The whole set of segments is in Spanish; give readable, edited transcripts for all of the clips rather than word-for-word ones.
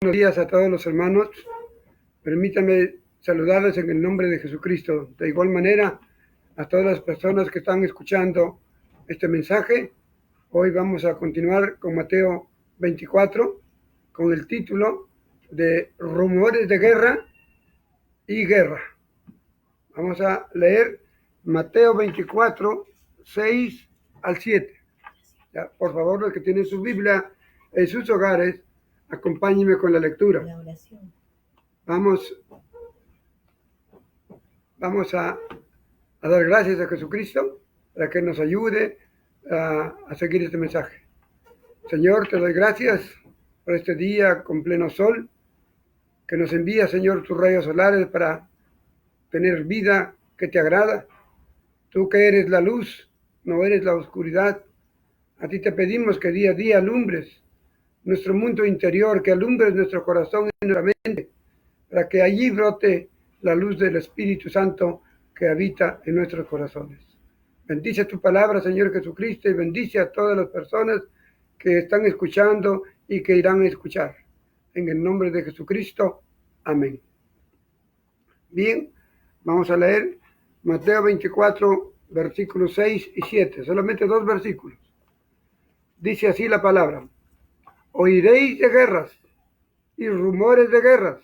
Buenos días a todos los hermanos. Permítanme saludarles en el nombre de Jesucristo. De igual manera, a todas las personas que están escuchando este mensaje, hoy vamos a continuar con Mateo 24, con el título de Rumores de Guerra y Guerra. Vamos a leer Mateo 24, 6 al 7. Ya, por favor, los que tienen su Biblia en sus hogares, acompáñenme con la lectura. La oración. Vamos a dar gracias a Jesucristo para que nos ayude a seguir este mensaje. Señor, te doy gracias por este día con pleno sol, que nos envía, Señor, tus rayos solares para tener vida que te agrada. Tú que eres la luz, no eres la oscuridad. A ti te pedimos que día a día alumbres nuestro mundo interior, que alumbres nuestro corazón y nuestra mente, para que allí brote la luz del Espíritu Santo que habita en nuestros corazones. Bendice tu palabra, Señor Jesucristo, y bendice a todas las personas que están escuchando y que irán a escuchar. En el nombre de Jesucristo. Amén. Bien, vamos a leer Mateo 24, versículos 6 y 7. Solamente 2 versículos. Dice así la palabra: oiréis de guerras y rumores de guerras.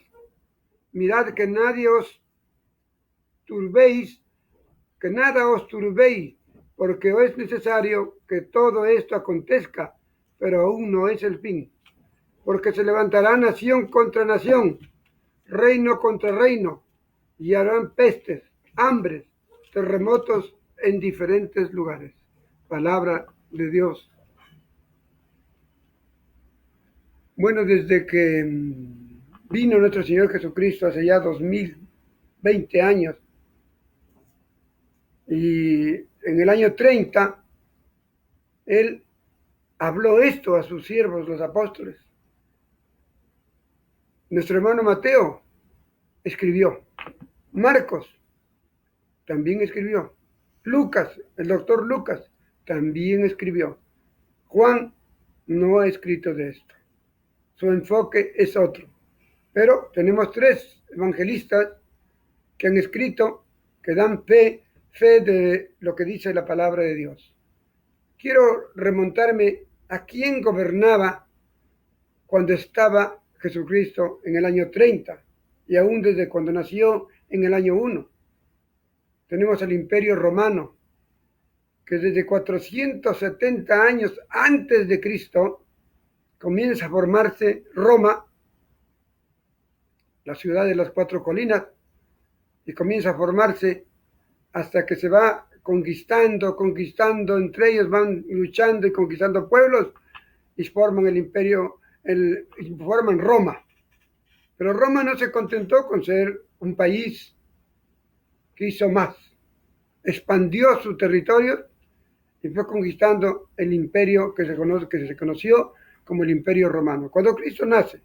Mirad que nadie os turbéis, que nada os turbéis, porque es necesario que todo esto acontezca, pero aún no es el fin. Porque se levantará nación contra nación, reino contra reino, y harán pestes, hambres, terremotos en diferentes lugares. Palabra de Dios. Bueno, desde que vino nuestro Señor Jesucristo hace ya 2020 años, y en el año 30, Él habló esto a sus siervos, los apóstoles. Nuestro hermano Mateo escribió. Marcos también escribió. Lucas, el doctor Lucas, también escribió. Juan no ha escrito de esto. Su enfoque es otro. Pero tenemos 3 evangelistas que han escrito, que dan fe de lo que dice la palabra de Dios. Quiero remontarme a quién gobernaba cuando estaba Jesucristo en el año 30 y aún desde cuando nació en el año 1. Tenemos el Imperio Romano, que desde 470 años antes de Cristo comienza a formarse Roma, la ciudad de las 4 colinas, y comienza a formarse hasta que se va conquistando, entre ellos van luchando y conquistando pueblos y forman el imperio, forman Roma. Pero Roma no se contentó con ser un país, que hizo más. Expandió su territorio y fue conquistando el imperio que se conoció como el Imperio Romano. Cuando Cristo nace,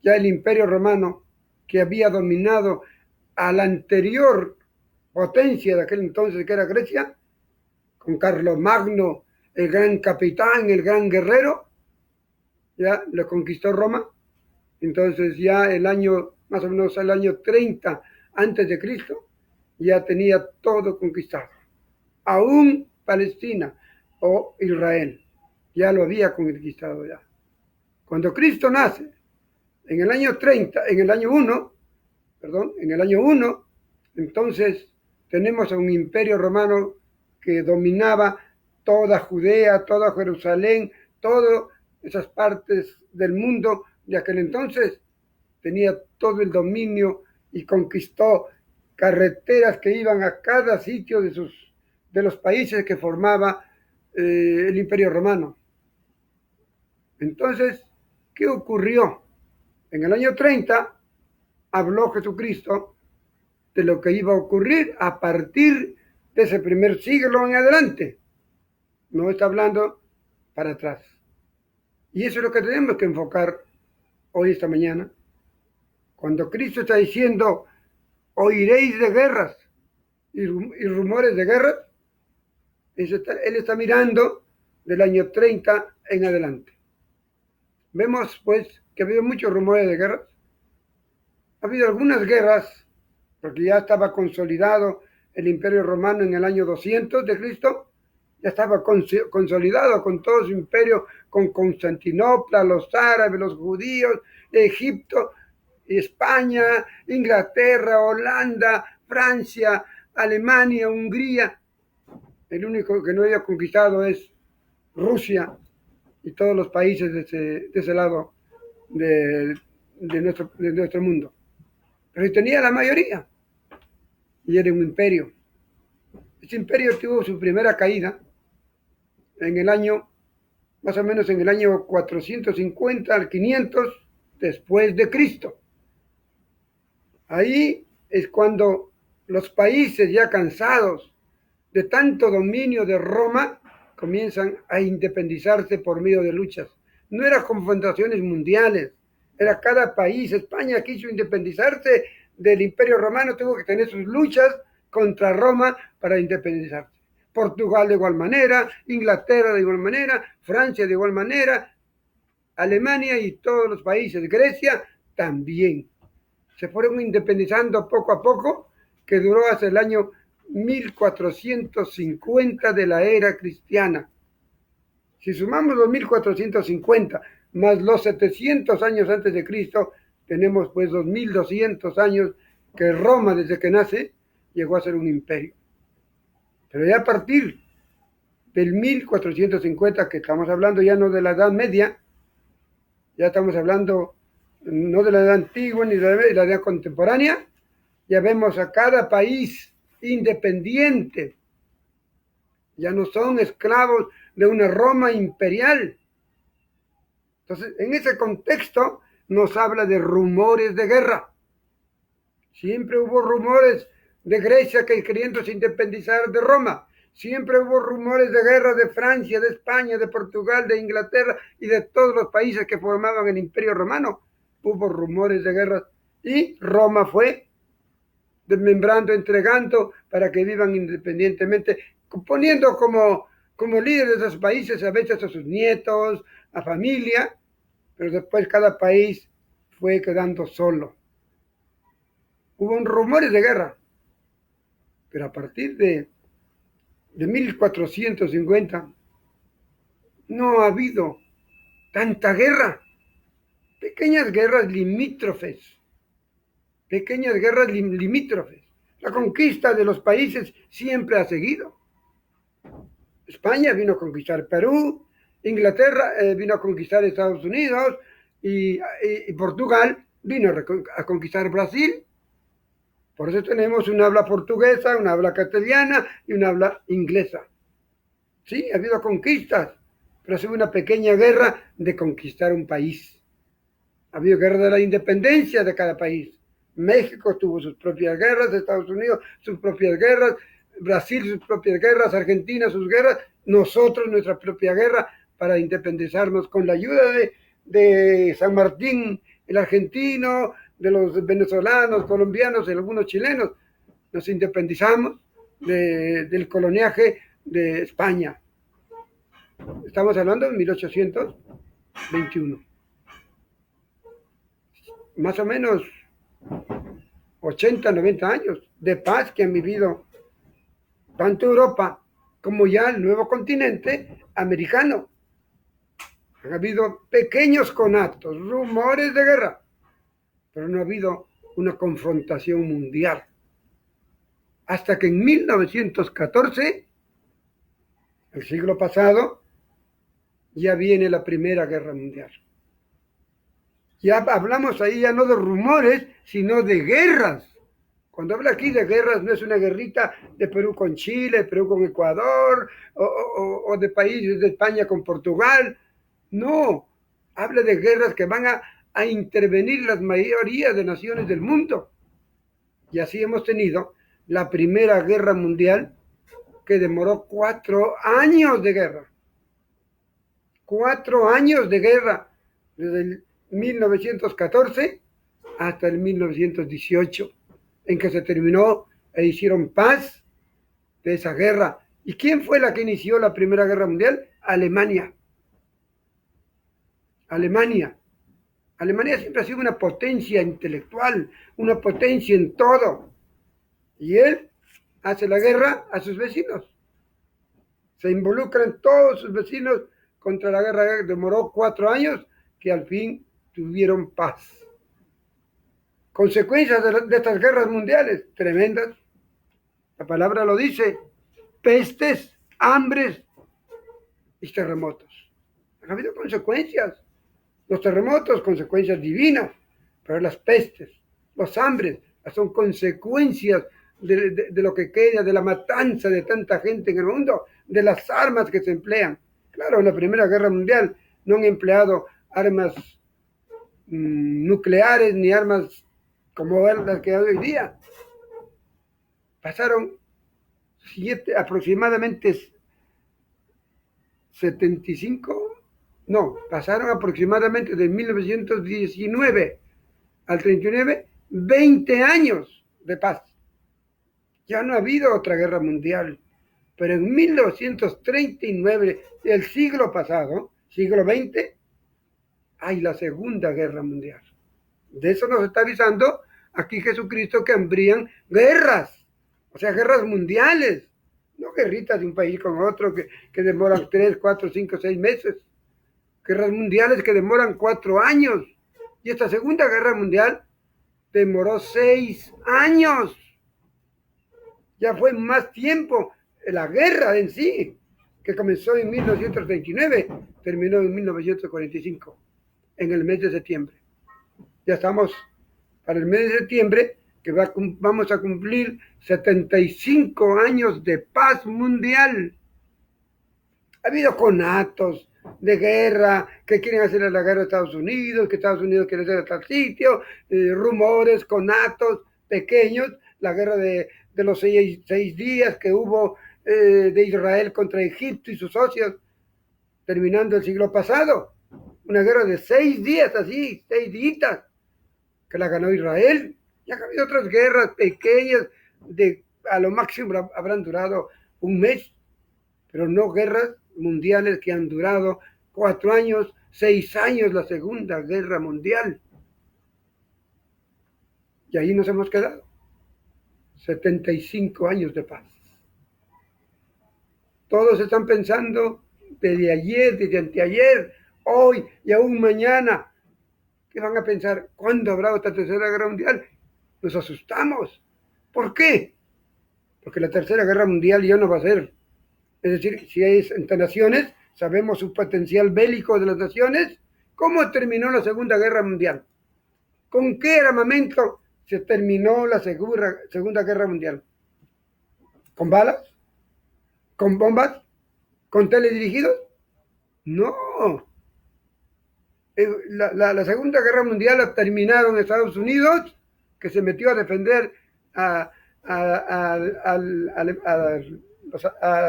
ya el Imperio Romano, que había dominado a la anterior potencia de aquel entonces, que era Grecia, con Carlomagno, el gran capitán, el gran guerrero, ya lo conquistó Roma. Entonces ya el año, más o menos el año 30 antes de Cristo, ya tenía todo conquistado. Aún Palestina o Israel, ya lo había conquistado ya. Cuando Cristo nace, en el año 30, en el año 1, entonces tenemos a un imperio romano que dominaba toda Judea, toda Jerusalén, todas esas partes del mundo de aquel entonces. Tenía todo el dominio y conquistó carreteras que iban a cada sitio de los países que formaba el Imperio Romano. Entonces, ¿qué ocurrió? En el año 30 habló Jesucristo de lo que iba a ocurrir a partir de ese primer siglo en adelante. No está hablando para atrás. Y eso es lo que tenemos que enfocar hoy, esta mañana. Cuando Cristo está diciendo, oiréis de guerras y rumores de guerras, Él está mirando del año 30 en adelante. Vemos pues que ha habido muchos rumores de guerras. Ha habido algunas guerras, porque ya estaba consolidado el Imperio Romano en el año 200 de Cristo, ya estaba consolidado con todo su imperio, con Constantinopla, los árabes, los judíos, Egipto, España, Inglaterra, Holanda, Francia, Alemania, Hungría. El único que no había conquistado es Rusia y todos los países de ese lado de nuestro mundo. Pero tenía la mayoría y era un imperio. Este imperio tuvo su primera caída en el año, más o menos en el año 450 al 500 después de Cristo. Ahí es cuando los países ya cansados de tanto dominio de Roma comienzan a independizarse por medio de luchas. No eran confrontaciones mundiales, era cada país. España quiso independizarse del Imperio Romano, tuvo que tener sus luchas contra Roma para independizarse. Portugal de igual manera, Inglaterra de igual manera, Francia de igual manera, Alemania y todos los países, Grecia también. Se fueron independizando poco a poco, que duró hasta el año 1450 de la era cristiana. Si sumamos los 1450 más los 700 años antes de Cristo, tenemos pues 2200 años que Roma, desde que nace, llegó a ser un imperio. Pero ya a partir del 1450, que estamos hablando ya no de la Edad Media, ya estamos hablando no de la Edad Antigua ni de la Edad Contemporánea, ya vemos a cada país independiente, ya no son esclavos de una Roma imperial. Entonces, en ese contexto nos habla de rumores de guerra. Siempre hubo rumores de Grecia que queriéndose independizar de Roma. Siempre hubo rumores de guerra de Francia, de España, de Portugal, de Inglaterra y de todos los países que formaban el Imperio Romano. Hubo rumores de guerra y Roma fue desmembrando, entregando para que vivan independientemente, poniendo como líderes de esos países a veces a sus nietos, a familia, pero después cada país fue quedando solo. Hubo rumores de guerra, pero a partir de 1450 no ha habido tanta guerra. Pequeñas guerras limítrofes. La conquista de los países siempre ha seguido. España vino a conquistar Perú, Inglaterra vino a conquistar Estados Unidos y Portugal vino a conquistar Brasil. Por eso tenemos un habla portuguesa, un habla castellana y un habla inglesa. Sí, ha habido conquistas, pero ha sido una pequeña guerra de conquistar un país. Ha habido guerra de la independencia de cada país. México tuvo sus propias guerras, Estados Unidos sus propias guerras, Brasil sus propias guerras, Argentina sus guerras, nosotros nuestra propia guerra para independizarnos con la ayuda de San Martín, el argentino, de los venezolanos, colombianos y algunos chilenos. Nos independizamos del coloniaje de España. Estamos hablando de 1821. Más o menos 80, 90 años de paz que han vivido tanto Europa como ya el nuevo continente americano. Han habido pequeños conatos, rumores de guerra, pero no ha habido una confrontación mundial. Hasta que en 1914, el siglo pasado, ya viene la Primera Guerra Mundial. Ya hablamos ahí ya no de rumores, sino de guerras. Cuando habla aquí de guerras, no es una guerrita de Perú con Chile, Perú con Ecuador, o de países de España con Portugal. No, habla de guerras que van a intervenir las mayorías de naciones del mundo. Y así hemos tenido la Primera Guerra Mundial, que demoró 4 años de guerra. 4 años de guerra, desde el 1914 hasta el 1918, en que se terminó e hicieron paz de esa guerra. ¿Y quién fue la que inició la Primera Guerra Mundial? Alemania. Alemania. Alemania siempre ha sido una potencia intelectual, una potencia en todo. Y él hace la guerra a sus vecinos. Se involucran todos sus vecinos contra la guerra. Demoró 4 años que al fin tuvieron paz. Consecuencias de estas guerras mundiales tremendas. La palabra lo dice. Pestes, hambres y terremotos. Han habido consecuencias. Los terremotos, consecuencias divinas, pero las pestes, los hambres, son consecuencias de lo que queda, de la matanza de tanta gente en el mundo, de las armas que se emplean. Claro, en la Primera Guerra Mundial no han empleado armas nucleares ni armas como las que hay hoy día. Pasaron aproximadamente 75, no, pasaron aproximadamente de 1919 al 39, 20 años de paz. Ya no ha habido otra guerra mundial, pero en 1939 del siglo pasado, siglo XX, hay la Segunda Guerra Mundial. De eso nos está avisando aquí Jesucristo, que habrían guerras, o sea, guerras mundiales, no guerritas de un país con otro que demoran 3, 4, 5, 6 meses, guerras mundiales que demoran 4 años. Y esta Segunda Guerra Mundial demoró 6 años. Ya fue más tiempo la guerra en sí, que comenzó en 1939, terminó en 1945, en el mes de septiembre. Ya estamos para el mes de septiembre, que vamos a cumplir 75 años de paz mundial. Ha habido conatos de guerra, que quieren hacer la guerra a Estados Unidos, que Estados Unidos quiere hacer a tal sitio, rumores, conatos pequeños, la guerra de los 6 días que hubo de Israel contra Egipto y sus socios, terminando el siglo pasado. Una guerra de 6 días, así, 6 días, que la ganó Israel. Ya ha habido otras guerras pequeñas, a lo máximo habrán durado un mes, pero no guerras mundiales que han durado 4 años, 6 años, la Segunda Guerra Mundial. Y ahí nos hemos quedado. 75 años de paz. Todos están pensando desde ayer, desde anteayer, hoy y aún mañana. ¿Qué van a pensar? ¿Cuándo habrá otra Tercera Guerra Mundial? Nos asustamos. ¿Por qué? Porque la Tercera Guerra Mundial ya no va a ser. Es decir, si hay entre naciones, sabemos su potencial bélico de las naciones. ¿Cómo terminó la Segunda Guerra Mundial? ¿Con qué armamento se terminó la Segunda Guerra Mundial? ¿Con balas? ¿Con bombas? ¿Con teledirigidos? No. La Segunda Guerra Mundial la terminaron Estados Unidos, que se metió a defender a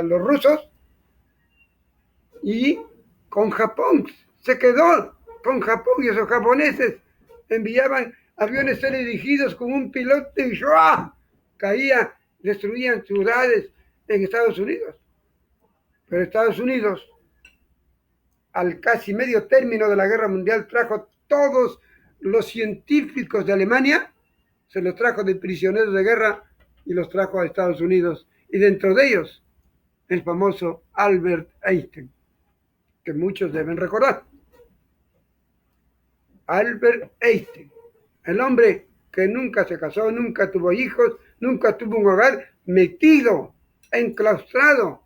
los rusos, y con Japón. Se quedó con Japón, y esos japoneses enviaban aviones teledirigidos con un piloto y ¡shua! Caía, destruían ciudades en Estados Unidos. Pero Estados Unidos, al casi medio término de la guerra mundial, trajo todos los científicos de Alemania, se los trajo de prisioneros de guerra y los trajo a Estados Unidos. Y dentro de ellos, el famoso Albert Einstein, que muchos deben recordar. Albert Einstein, el hombre que nunca se casó, nunca tuvo hijos, nunca tuvo un hogar, metido, enclaustrado,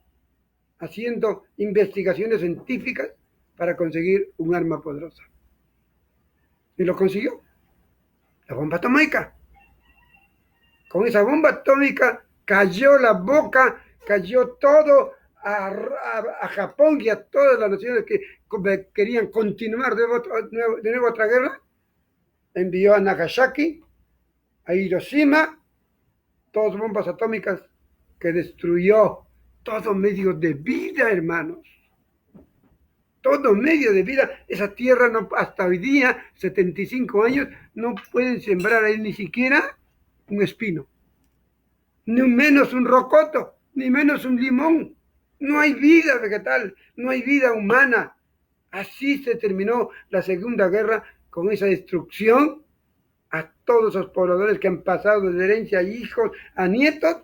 haciendo investigaciones científicas para conseguir un arma poderosa. Y lo consiguió. La bomba atómica. Con esa bomba atómica cayó la boca, cayó todo a Japón y a todas las naciones que querían continuar de nuevo otra guerra. Envió a Nagasaki, a Hiroshima, todas bombas atómicas que destruyó todo medio de vida, hermanos. Todo medio de vida. Esa tierra no, hasta hoy día, 75 años, no pueden sembrar ahí ni siquiera un espino, ni menos un rocoto, ni menos un limón. No hay vida vegetal, no hay vida humana Así se terminó la Segunda Guerra, con esa destrucción a todos los pobladores que han pasado de herencia a hijos, a nietos,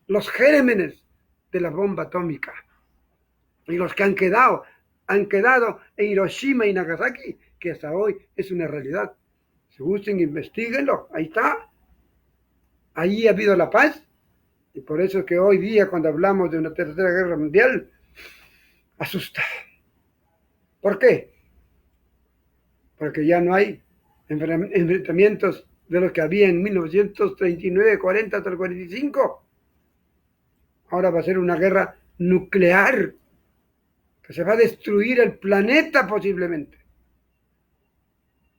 los gérmenes de la bomba atómica. Y los que han quedado en Hiroshima y Nagasaki, que hasta hoy es una realidad. Si gusten, investiguenlo, ahí está. Allí ha habido la paz, y por eso es que hoy día, cuando hablamos de una tercera guerra mundial, asusta. ¿Por qué? Porque ya no hay enfrentamientos de los que había en 1939, 40 hasta el 45. Ahora va a ser una guerra nuclear, que se va a destruir el planeta posiblemente.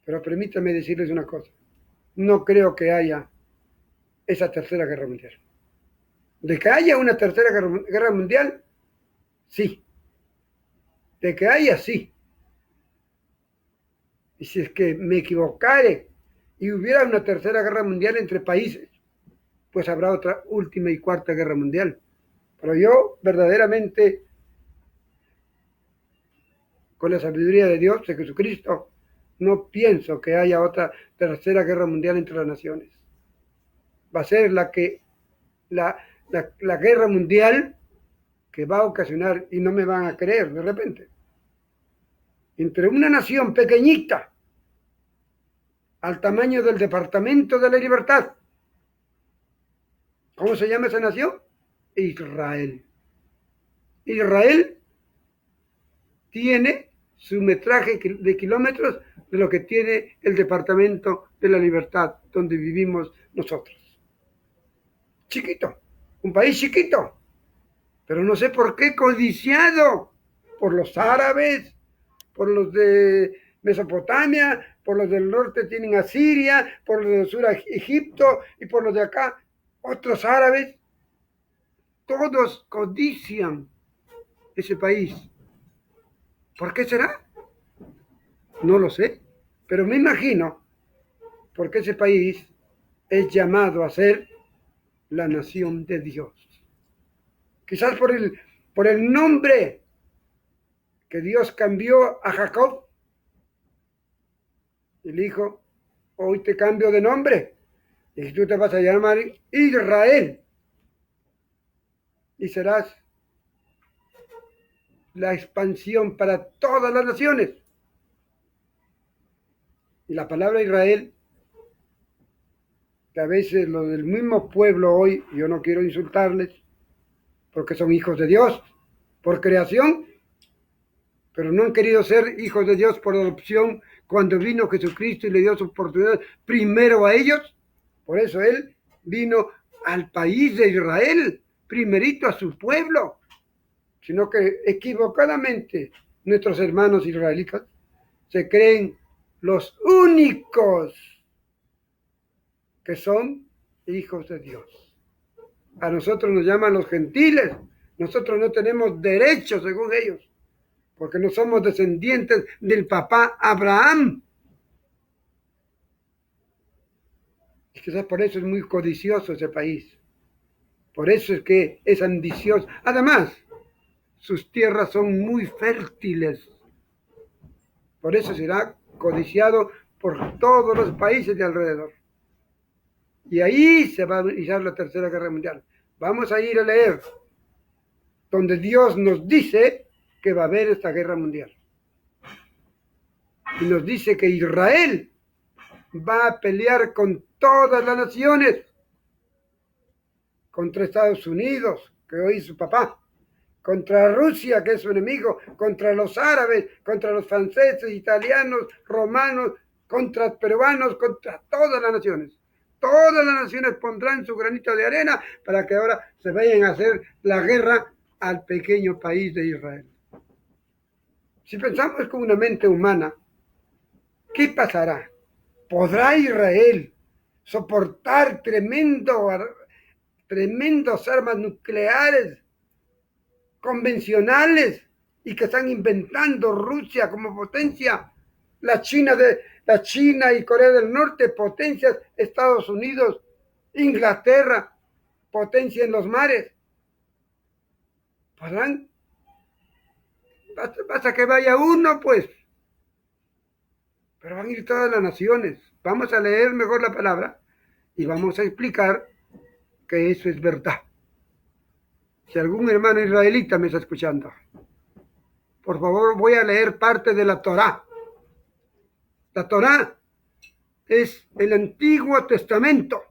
Pero permítanme decirles una cosa. No creo que haya esa tercera guerra mundial. De que haya una tercera guerra mundial, sí. De que haya, sí. Y si es que me equivocare y hubiera una tercera guerra mundial entre países, pues habrá otra última y cuarta guerra mundial. Pero yo verdaderamente, con la sabiduría de Dios, de Jesucristo, no pienso que haya otra tercera guerra mundial entre las naciones. Va a ser la guerra mundial que va a ocasionar, y no me van a creer de repente, entre una nación pequeñita, al tamaño del Departamento de la Libertad. ¿Cómo se llama esa nación? Israel. Israel tiene su metraje de kilómetros de lo que tiene el Departamento de la Libertad, donde vivimos nosotros. Chiquito, un país chiquito, pero no sé por qué codiciado por los árabes, por los de Mesopotamia, por los del norte tienen a Siria, por los del sur a Egipto, y por los de acá otros árabes. Todos codician ese país. ¿Por qué será? No lo sé, pero me imagino porque ese país es llamado a ser la nación de Dios. Quizás por el nombre que Dios cambió a Jacob. Y le dijo, hoy te cambio de nombre, y tú te vas a llamar Israel, y serás la expansión para todas las naciones. Y la palabra Israel, que a veces los del mismo pueblo hoy, yo no quiero insultarles, porque son hijos de Dios por creación, pero no han querido ser hijos de Dios por adopción cuando vino Jesucristo y le dio su oportunidad primero a ellos. Por eso Él vino al país de Israel, primerito a su pueblo, sino que equivocadamente nuestros hermanos israelitas se creen los únicos que son hijos de Dios. A nosotros nos llaman los gentiles. Nosotros no tenemos derechos según ellos, porque no somos descendientes del papá Abraham. Y quizás por eso es muy codicioso ese país. Por eso es que es ambicioso. Además, sus tierras son muy fértiles. Por eso será codiciado por todos los países de alrededor. Y ahí se va a iniciar la tercera guerra mundial. Vamos a ir a leer donde Dios nos dice que va a haber esta guerra mundial. Y nos dice que Israel va a pelear con todas las naciones, contra Estados Unidos, que hoy es su papá, contra Rusia, que es su enemigo, contra los árabes, contra los franceses, italianos, romanos, contra peruanos, contra todas las naciones. Todas las naciones pondrán su granito de arena para que ahora se vayan a hacer la guerra al pequeño país de Israel. Si pensamos con una mente humana, ¿qué pasará? ¿Podrá Israel soportar tremendas armas nucleares convencionales y que están inventando Rusia como potencia, la China y Corea del Norte, potencias, Estados Unidos, Inglaterra, potencia en los mares? ¿Podrán Basta que vaya uno, pues. Pero van a ir todas las naciones. Vamos a leer mejor la palabra y vamos a explicar que eso es verdad. Si algún hermano israelita me está escuchando, por favor voy a leer parte de la Torá. La Torá es el Antiguo Testamento.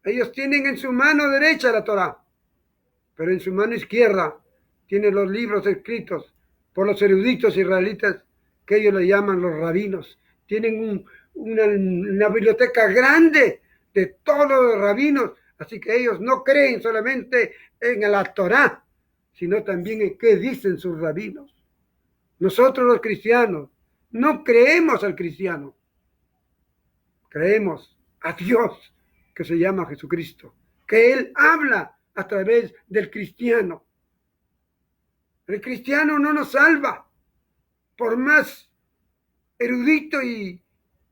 Ellos tienen en su mano derecha la Torá, pero en su mano izquierda tienen los libros escritos por los eruditos israelitas que ellos le llaman los rabinos. Tienen una biblioteca grande de todos los rabinos, así que ellos no creen solamente en la Torá, sino también en qué dicen sus rabinos. Nosotros los cristianos no creemos al cristiano, creemos a Dios, que se llama Jesucristo, que Él habla a través del cristiano. El cristiano no nos salva, por más erudito y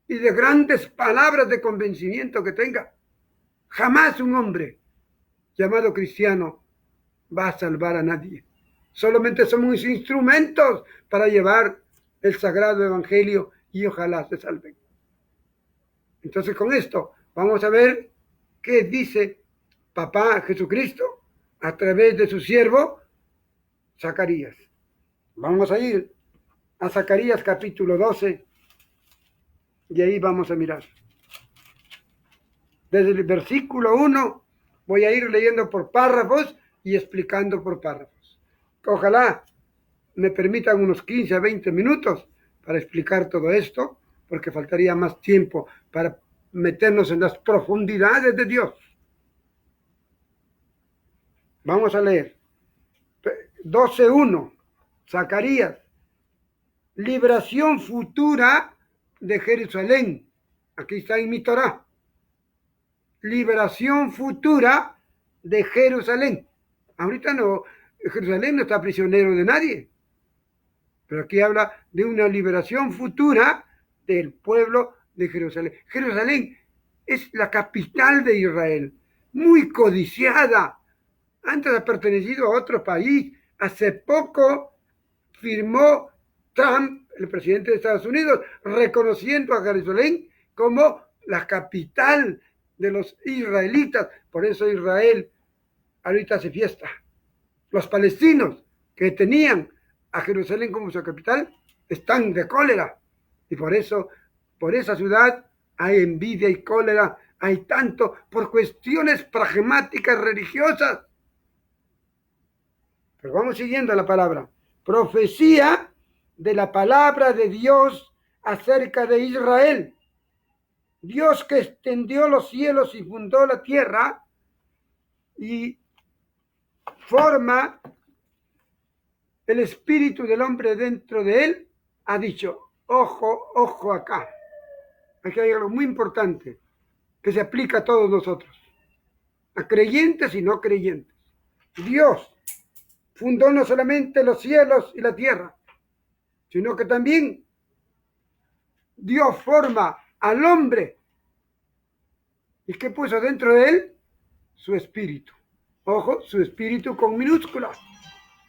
de grandes palabras de convencimiento que tenga. Jamás un hombre llamado cristiano va a salvar a nadie. Solamente somos instrumentos para llevar el sagrado evangelio y ojalá se salven. Entonces con esto vamos a ver qué dice Papá Jesucristo a través de su siervo Zacarías. Vamos a ir a Zacarías capítulo 12 y ahí vamos a mirar. Desde el versículo 1 voy a ir leyendo por párrafos y explicando por párrafos. Ojalá me permitan unos 15 a 20 minutos para explicar todo esto, porque faltaría más tiempo para meternos en las profundidades de Dios. Vamos a leer. 12:1. Zacarías. Liberación futura de Jerusalén. Aquí está en mi Torá. Liberación futura de Jerusalén. Ahorita no, Jerusalén no está prisionero de nadie. Pero aquí habla de una liberación futura del pueblo de Jerusalén. Jerusalén es la capital de Israel, muy codiciada. Antes ha pertenecido a otro país. Hace poco firmó Trump, el presidente de Estados Unidos, reconociendo a Jerusalén como la capital de los israelitas. Por eso Israel ahorita hace fiesta. Los palestinos que tenían a Jerusalén como su capital están de cólera. Y por eso, por esa ciudad hay envidia y cólera. Hay tanto por cuestiones pragmáticas religiosas. Pero vamos siguiendo la palabra. Profecía de la palabra de Dios acerca de Israel. Dios que extendió los cielos y fundó la tierra y forma el espíritu del hombre dentro de él, ha dicho, ojo, ojo acá. Aquí hay algo muy importante que se aplica a todos nosotros, a creyentes y no creyentes. Dios fundó no solamente los cielos y la tierra, sino que también Dios forma al hombre. ¿Y qué puso dentro de él? Su espíritu. Ojo, su espíritu con minúscula.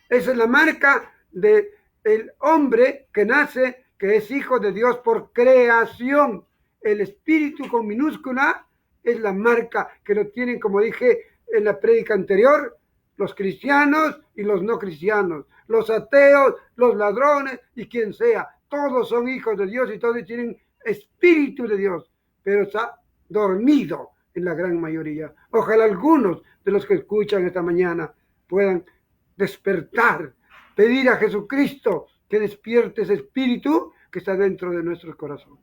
Esa es la marca del hombre que nace, que es hijo de Dios por creación. El espíritu con minúscula es la marca que lo tienen, como dije en la prédica anterior, los cristianos y los no cristianos, los ateos, los ladrones y quien sea. Todos son hijos de Dios y todos tienen espíritu de Dios, pero está dormido en la gran mayoría. Ojalá algunos de los que escuchan esta mañana puedan despertar, pedir a Jesucristo que despierte ese espíritu que está dentro de nuestros corazones.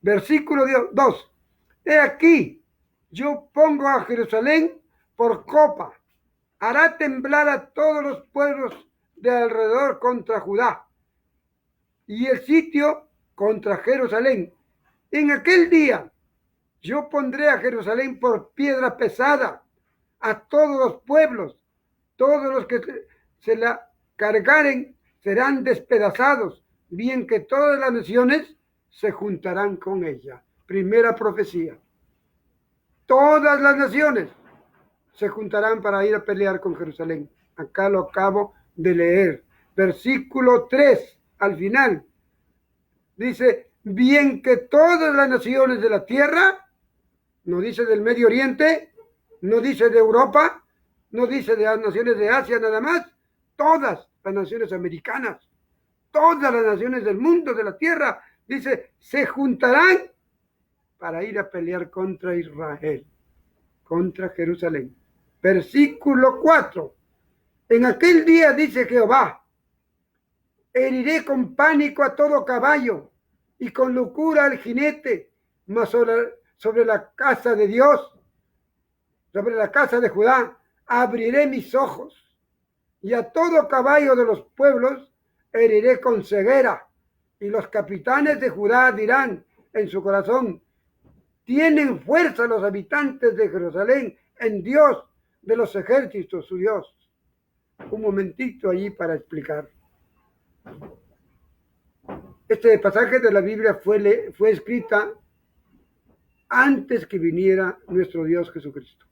Versículo 2. He aquí, yo pongo a Jerusalén por copa, hará temblar a todos los pueblos de alrededor contra Judá y el sitio contra Jerusalén. En aquel día yo pondré a Jerusalén por piedra pesada, a todos los pueblos, todos los que se la cargaren serán despedazados, bien que todas las naciones se juntarán con ella. Primera profecía. Todas las naciones se juntarán para ir a pelear con Jerusalén. Acá lo acabo de leer. versículo 3, al final, dice, bien que todas las naciones de la tierra, no dice del Medio Oriente, no dice de Europa, no dice de las naciones de Asia nada más, todas las naciones americanas, todas las naciones del mundo, de la tierra, dice, se juntarán para ir a pelear contra Israel, contra Jerusalén. Versículo 4. En aquel día, dice Jehová, heriré con pánico a todo caballo y con locura al jinete, mas sobre la casa de Dios, sobre la casa de Judá, abriré mis ojos, y a todo caballo de los pueblos heriré con ceguera, y los capitanes de Judá dirán en su corazón, tienen fuerza los habitantes de Jerusalén en Dios de los ejércitos, su Dios. Un momentito allí para explicar. Este pasaje de la Biblia fue escrita antes que viniera nuestro Dios Jesucristo.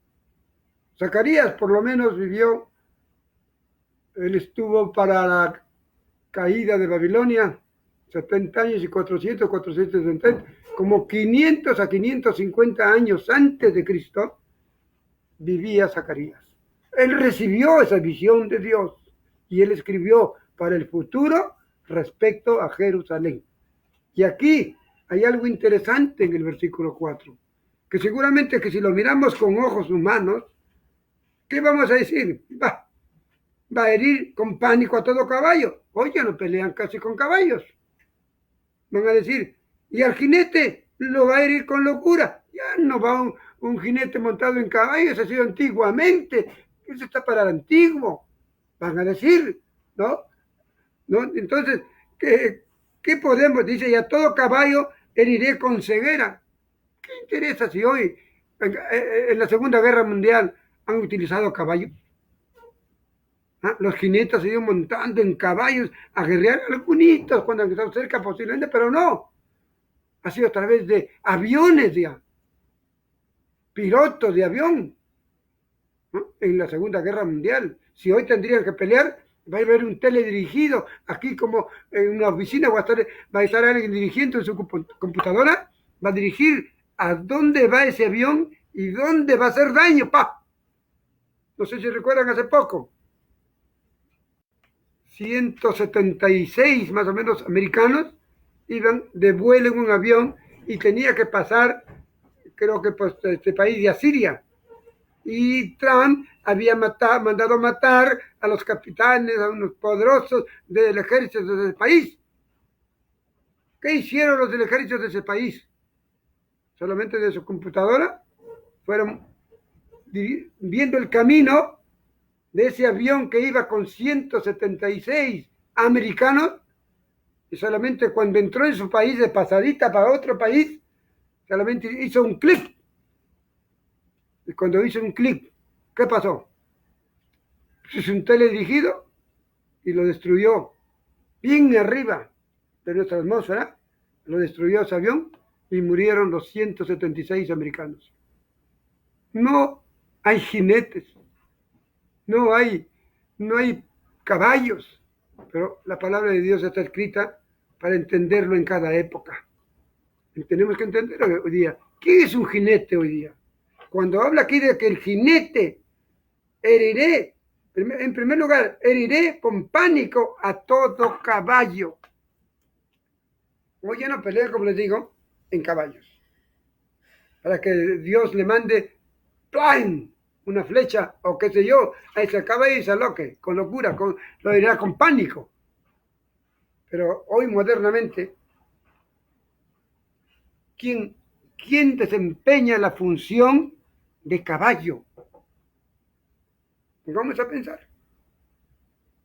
Zacarías por lo menos vivió, él estuvo para la caída de Babilonia, 70 años y 470, como 500 a 550 años antes de Cristo, vivía Zacarías. Él recibió esa visión de Dios y él escribió para el futuro respecto a Jerusalén. Y aquí hay algo interesante en el versículo 4, que seguramente que si lo miramos con ojos humanos, ¿qué vamos a decir? Va a herir con pánico a todo caballo. Hoy ya no pelean casi con caballos. Van a decir, y al jinete lo va a herir con locura. Ya no va un jinete montado en caballo, eso ha sido antiguamente. Eso está para el antiguo. Van a decir, ¿no? Entonces, ¿qué podemos? Dice, y a todo caballo heriré con ceguera. ¿Qué interesa si hoy, en la Segunda Guerra Mundial, han utilizado caballos? ¿Ah? Los jinetes se iban montando en caballos a guerrear a algunos cuando han estado cerca posiblemente, pero no. Ha sido a través de aviones ya, pilotos de avión, ¿no? En la Segunda Guerra Mundial. Si hoy tendrían que pelear, va a haber un teledirigido, aquí como en una oficina va a estar alguien dirigiendo en su computadora, va a dirigir a dónde va ese avión y dónde va a hacer daño, pa. No sé si recuerdan hace poco, 176 más o menos americanos iban de vuelo en un avión y tenía que pasar, creo que pues, este país de Asiria. Y Trump había mandado matar a los capitanes, a unos poderosos del ejército de ese país. ¿Qué hicieron los del ejército de ese país? Solamente de su computadora fueron viendo el camino de ese avión que iba con 176 americanos, y solamente cuando entró en su país de pasadita para otro país, solamente hizo un clic. Y cuando hizo un clic, ¿qué pasó? Es un teledirigido y lo destruyó bien arriba de nuestra atmósfera, lo destruyó ese avión y murieron los 176 americanos. No hay jinetes, no hay caballos, pero la palabra de Dios está escrita para entenderlo en cada época. Y tenemos que entender hoy día, ¿qué es un jinete hoy día? Cuando habla aquí de que el jinete heriré, en primer lugar, heriré con pánico a todo caballo. Hoy ya no pelean, como les digo, en caballos. Para que Dios le mande ¡plan! Una flecha o qué sé yo, ahí se acaba y se aloque, con locura, lo dirá con pánico. Pero hoy modernamente, ¿quién desempeña la función de caballo? Vamos a pensar.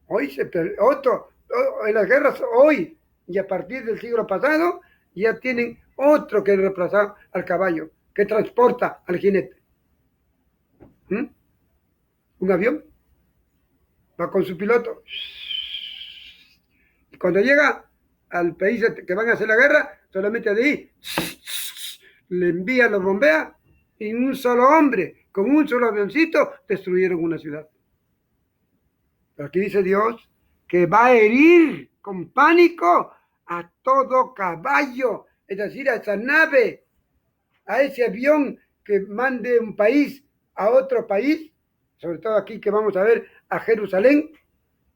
Hoy en las guerras hoy y a partir del siglo pasado ya tienen otro que reemplazar al caballo, que transporta al jinete. Un avión va con su piloto. Y cuando llega al país que van a hacer la guerra, solamente de ahí le envía, lo bombea, y un solo hombre, con un solo avioncito, destruyeron una ciudad. Pero aquí dice Dios que va a herir con pánico a todo caballo, es decir, a esa nave, a ese avión que mande un país a otro país, sobre todo aquí que vamos a ver a Jerusalén.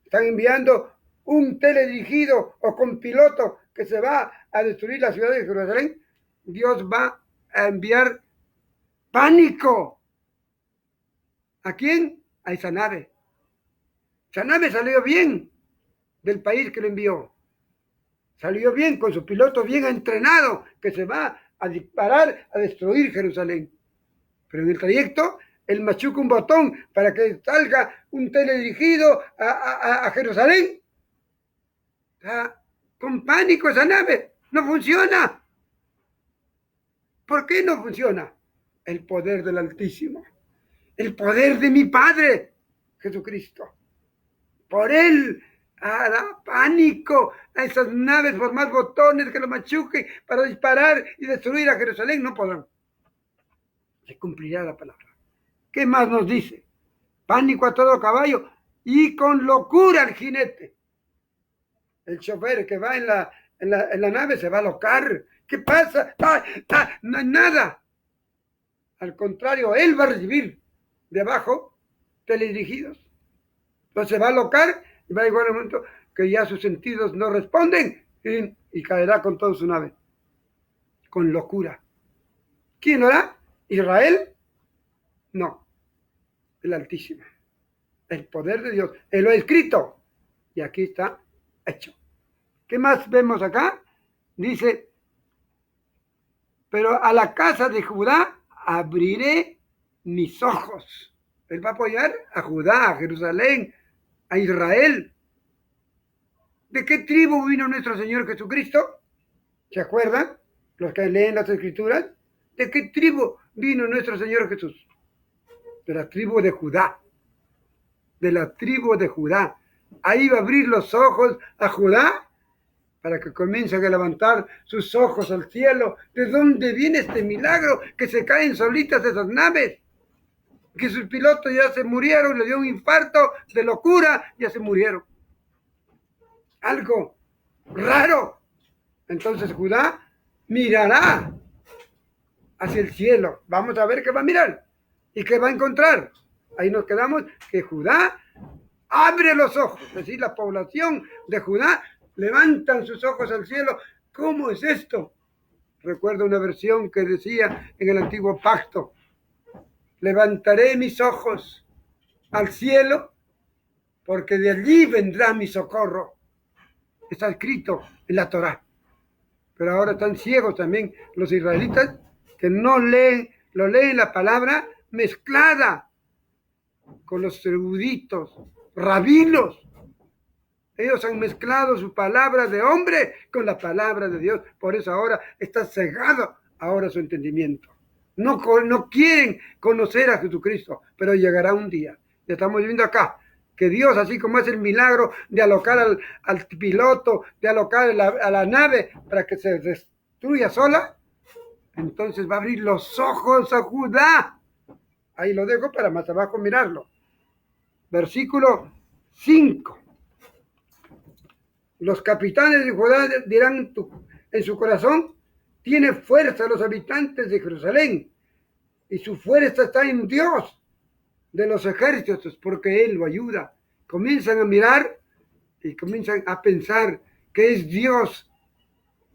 Están enviando un teledirigido o con piloto que se va a destruir la ciudad de Jerusalén. Dios va a enviar pánico. ¿A quién? A esa nave. Esa nave salió bien del país que le envió. Salió bien con su piloto bien entrenado que se va a disparar a destruir Jerusalén. Pero en el trayecto, él machuca un botón para que salga un teledirigido a Jerusalén. Está con pánico esa nave. No funciona. ¿Por qué no funciona? El poder del Altísimo. El poder de mi Padre, Jesucristo. Por él hará pánico a esas naves por más botones que lo machuquen para disparar y destruir a Jerusalén. No podrán. Se cumplirá la palabra. ¿Qué más nos dice? Pánico a todo caballo y con locura al jinete. El chofer que va en la nave se va a locar. ¿Qué pasa? No hay nada. Al contrario, él va a recibir de abajo teledirigidos. Entonces se va a locar y va a llegar un momento que ya sus sentidos no responden y caerá con toda su nave. Con locura. ¿Quién lo hará? ¿Israel? No. El Altísimo. El poder de Dios. Él lo ha escrito. Y aquí está hecho. ¿Qué más vemos acá? Dice, pero a la casa de Judá abriré mis ojos. Él va a apoyar a Judá, a Jerusalén, a Israel. ¿De qué tribu vino nuestro Señor Jesucristo? ¿Se acuerdan? Los que leen las Escrituras. ¿De qué tribu vino nuestro Señor Jesús? De la tribu de Judá. De la tribu de Judá. Ahí va a abrir los ojos a Judá para que comiencen a levantar sus ojos al cielo. ¿De dónde viene este milagro? Que se caen solitas esas naves. Que sus pilotos ya se murieron, le dio un infarto de locura, ya se murieron. Algo raro. Entonces Judá mirará hacia el cielo. Vamos a ver qué va a mirar y qué va a encontrar. Ahí nos quedamos que Judá abre los ojos. Es decir, la población de Judá levantan sus ojos al cielo. ¿Cómo es esto? Recuerdo una versión que decía en el antiguo pacto: levantaré mis ojos al cielo porque de allí vendrá mi socorro. Está escrito en la Torá. Pero ahora están ciegos también los israelitas que no leen, lo leen la palabra mezclada con los eruditos, rabinos. Ellos han mezclado su palabra de hombre con la palabra de Dios. Por eso ahora está cegado ahora su entendimiento. No quieren conocer a Jesucristo, pero llegará un día. Ya estamos viendo acá que Dios, así como hace el milagro de alocar al piloto, de alocar a la nave para que se destruya sola, entonces va a abrir los ojos a Judá. Ahí lo dejo para más abajo mirarlo. Versículo 5. Los capitanes de Judá dirán en su corazón: tiene fuerza los habitantes de Jerusalén, y su fuerza está en Dios de los ejércitos, porque Él lo ayuda. Comienzan a mirar y comienzan a pensar que es Dios,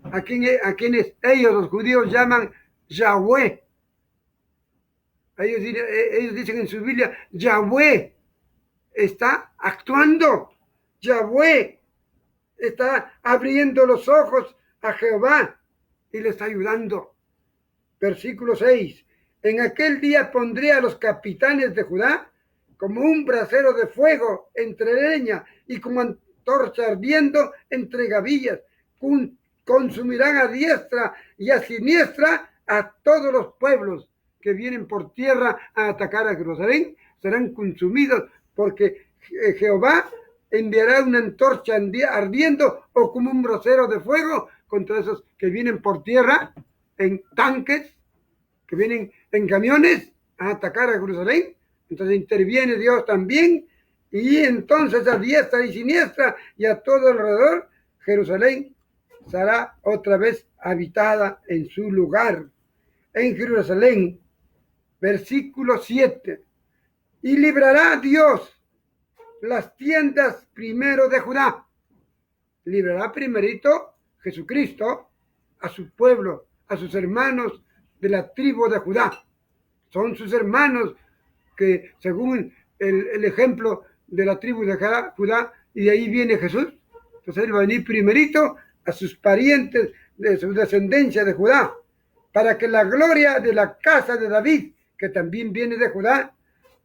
a quienes ellos, los judíos, llaman Yahweh. Ellos dicen en su Biblia: Yahweh está actuando, Yahweh está abriendo los ojos a Jehová y le está ayudando. Versículo 6. En aquel día pondré a los capitanes de Judá como un brasero de fuego entre leña y como antorcha ardiendo entre gavillas. Consumirán a diestra y a siniestra a todos los pueblos que vienen por tierra a atacar a Jerusalén. Serán consumidos porque Jehová enviará una antorcha ardiendo o como un brasero de fuego contra esos que vienen por tierra en tanques, que vienen en camiones a atacar a Jerusalén. Entonces interviene Dios también Y entonces a diestra y siniestra y a todo alrededor, Jerusalén será otra vez habitada en su lugar. En Jerusalén, versículo 7. Y librará Dios las tiendas primero de Judá. Librará primerito Jesucristo a su pueblo, a sus hermanos de la tribu de Judá. Son sus hermanos que, según el ejemplo de la tribu de Judá, y de ahí viene Jesús. Entonces él va a venir primerito a sus parientes de su descendencia de Judá, para que la gloria de la casa de David, que también viene de Judá,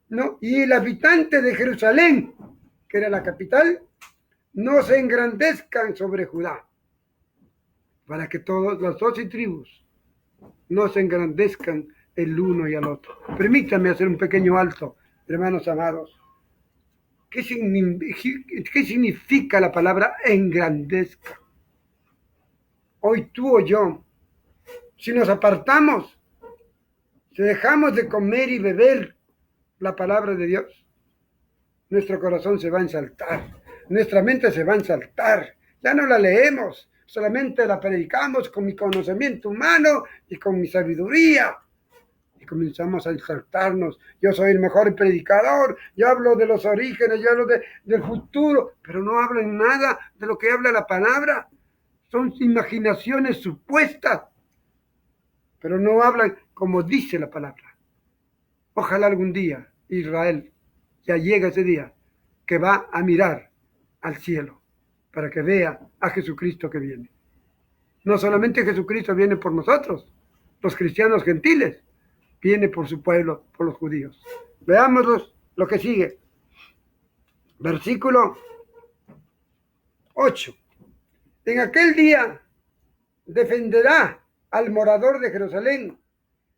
¿no? Y el habitante de Jerusalén, que era la capital, no se engrandezcan sobre Judá, para que todas las 12 tribus no se engrandezcan el uno y al otro. Permítanme hacer un pequeño alto, hermanos amados. ¿Qué significa la palabra engrandezca? Hoy tú o yo, si nos apartamos, si dejamos de comer y beber la palabra de Dios, nuestro corazón se va a ensaltar, nuestra mente se va a ensaltar, ya no la leemos, solamente la predicamos con mi conocimiento humano y con mi sabiduría. Y comenzamos a exaltarnos. Yo soy el mejor predicador, yo hablo de los orígenes, yo hablo del futuro, pero no hablan nada de lo que habla la palabra. Son imaginaciones supuestas, pero no hablan como dice la palabra. Ojalá algún día Israel ya llegue ese día que va a mirar al cielo para que vea a Jesucristo que viene. No solamente Jesucristo viene por nosotros, los cristianos gentiles, viene por su pueblo, por los judíos. Veamos lo que sigue. Versículo 8. En aquel día defenderá al morador de Jerusalén,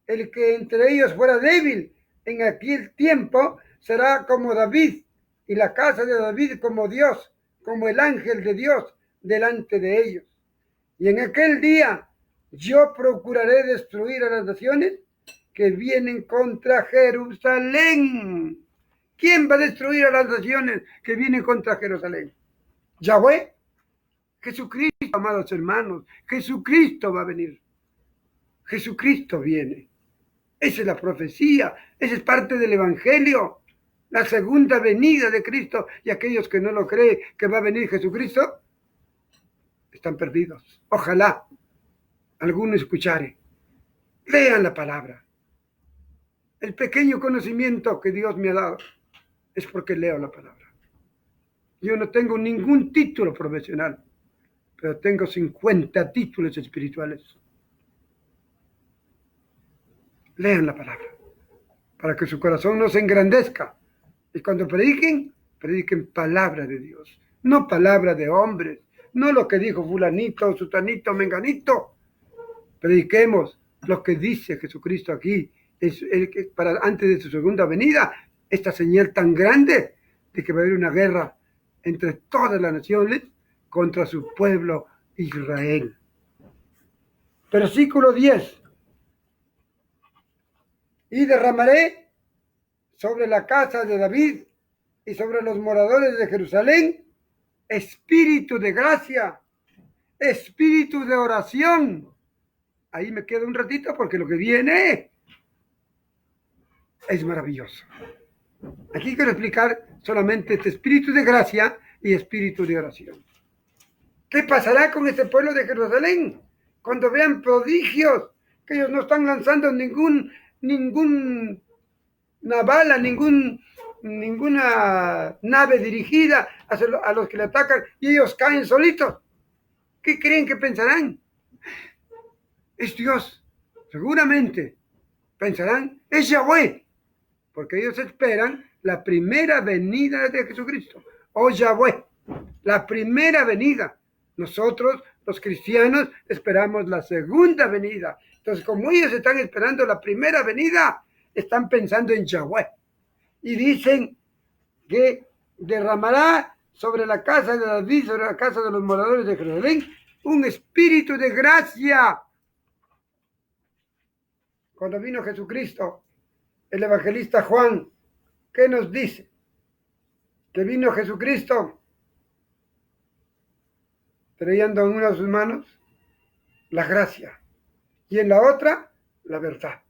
el que entre ellos fuera débil. En aquel tiempo será como David, y la casa de David como Dios, como el ángel de Dios delante de ellos. Y en aquel día yo procuraré destruir a las naciones que vienen contra Jerusalén. ¿Quién va a destruir a las naciones que vienen contra Jerusalén? ¿Yahweh? Jesucristo, amados hermanos. Jesucristo va a venir. Jesucristo viene. Esa es la profecía. Esa es parte del Evangelio. La segunda venida de Cristo. Y aquellos que no lo creen que va a venir Jesucristo, están perdidos. Ojalá alguno escuchare. Lean la palabra. El pequeño conocimiento que Dios me ha dado es porque leo la palabra. Yo no tengo ningún título profesional, pero tengo 50 títulos espirituales. Lean la palabra para que su corazón no se engrandezca. Y cuando prediquen, prediquen palabra de Dios, no palabra de hombres, no lo que dijo fulanito, sutanito, menganito. Prediquemos lo que dice Jesucristo aquí, para antes de su segunda venida, esta señal tan grande de que va a haber una guerra entre todas las naciones contra su pueblo Israel. Versículo 10. Y derramaré sobre la casa de David y sobre los moradores de Jerusalén espíritu de gracia, espíritu de oración. Ahí me quedo un ratito porque lo que viene es maravilloso. Aquí quiero explicar solamente este espíritu de gracia y espíritu de oración. ¿Qué pasará con este pueblo de Jerusalén cuando vean prodigios que ellos no están lanzando ninguna bala, ninguna nave dirigida a los que le atacan y ellos caen solitos? ¿Qué creen que pensarán? Es Dios. Seguramente pensarán, es Yahweh, porque ellos esperan la primera venida de Jesucristo, o Yahweh, la primera venida. Nosotros, los cristianos, esperamos la segunda venida. Entonces, como ellos están esperando la primera venida, están pensando en Yahweh. Y dicen que derramará sobre la casa de David, sobre la casa de los moradores de Jerusalén, un espíritu de gracia. Cuando vino Jesucristo, el evangelista Juan, ¿qué nos dice? que vino Jesucristo trayendo en una de sus manos la gracia y en la otra la verdad.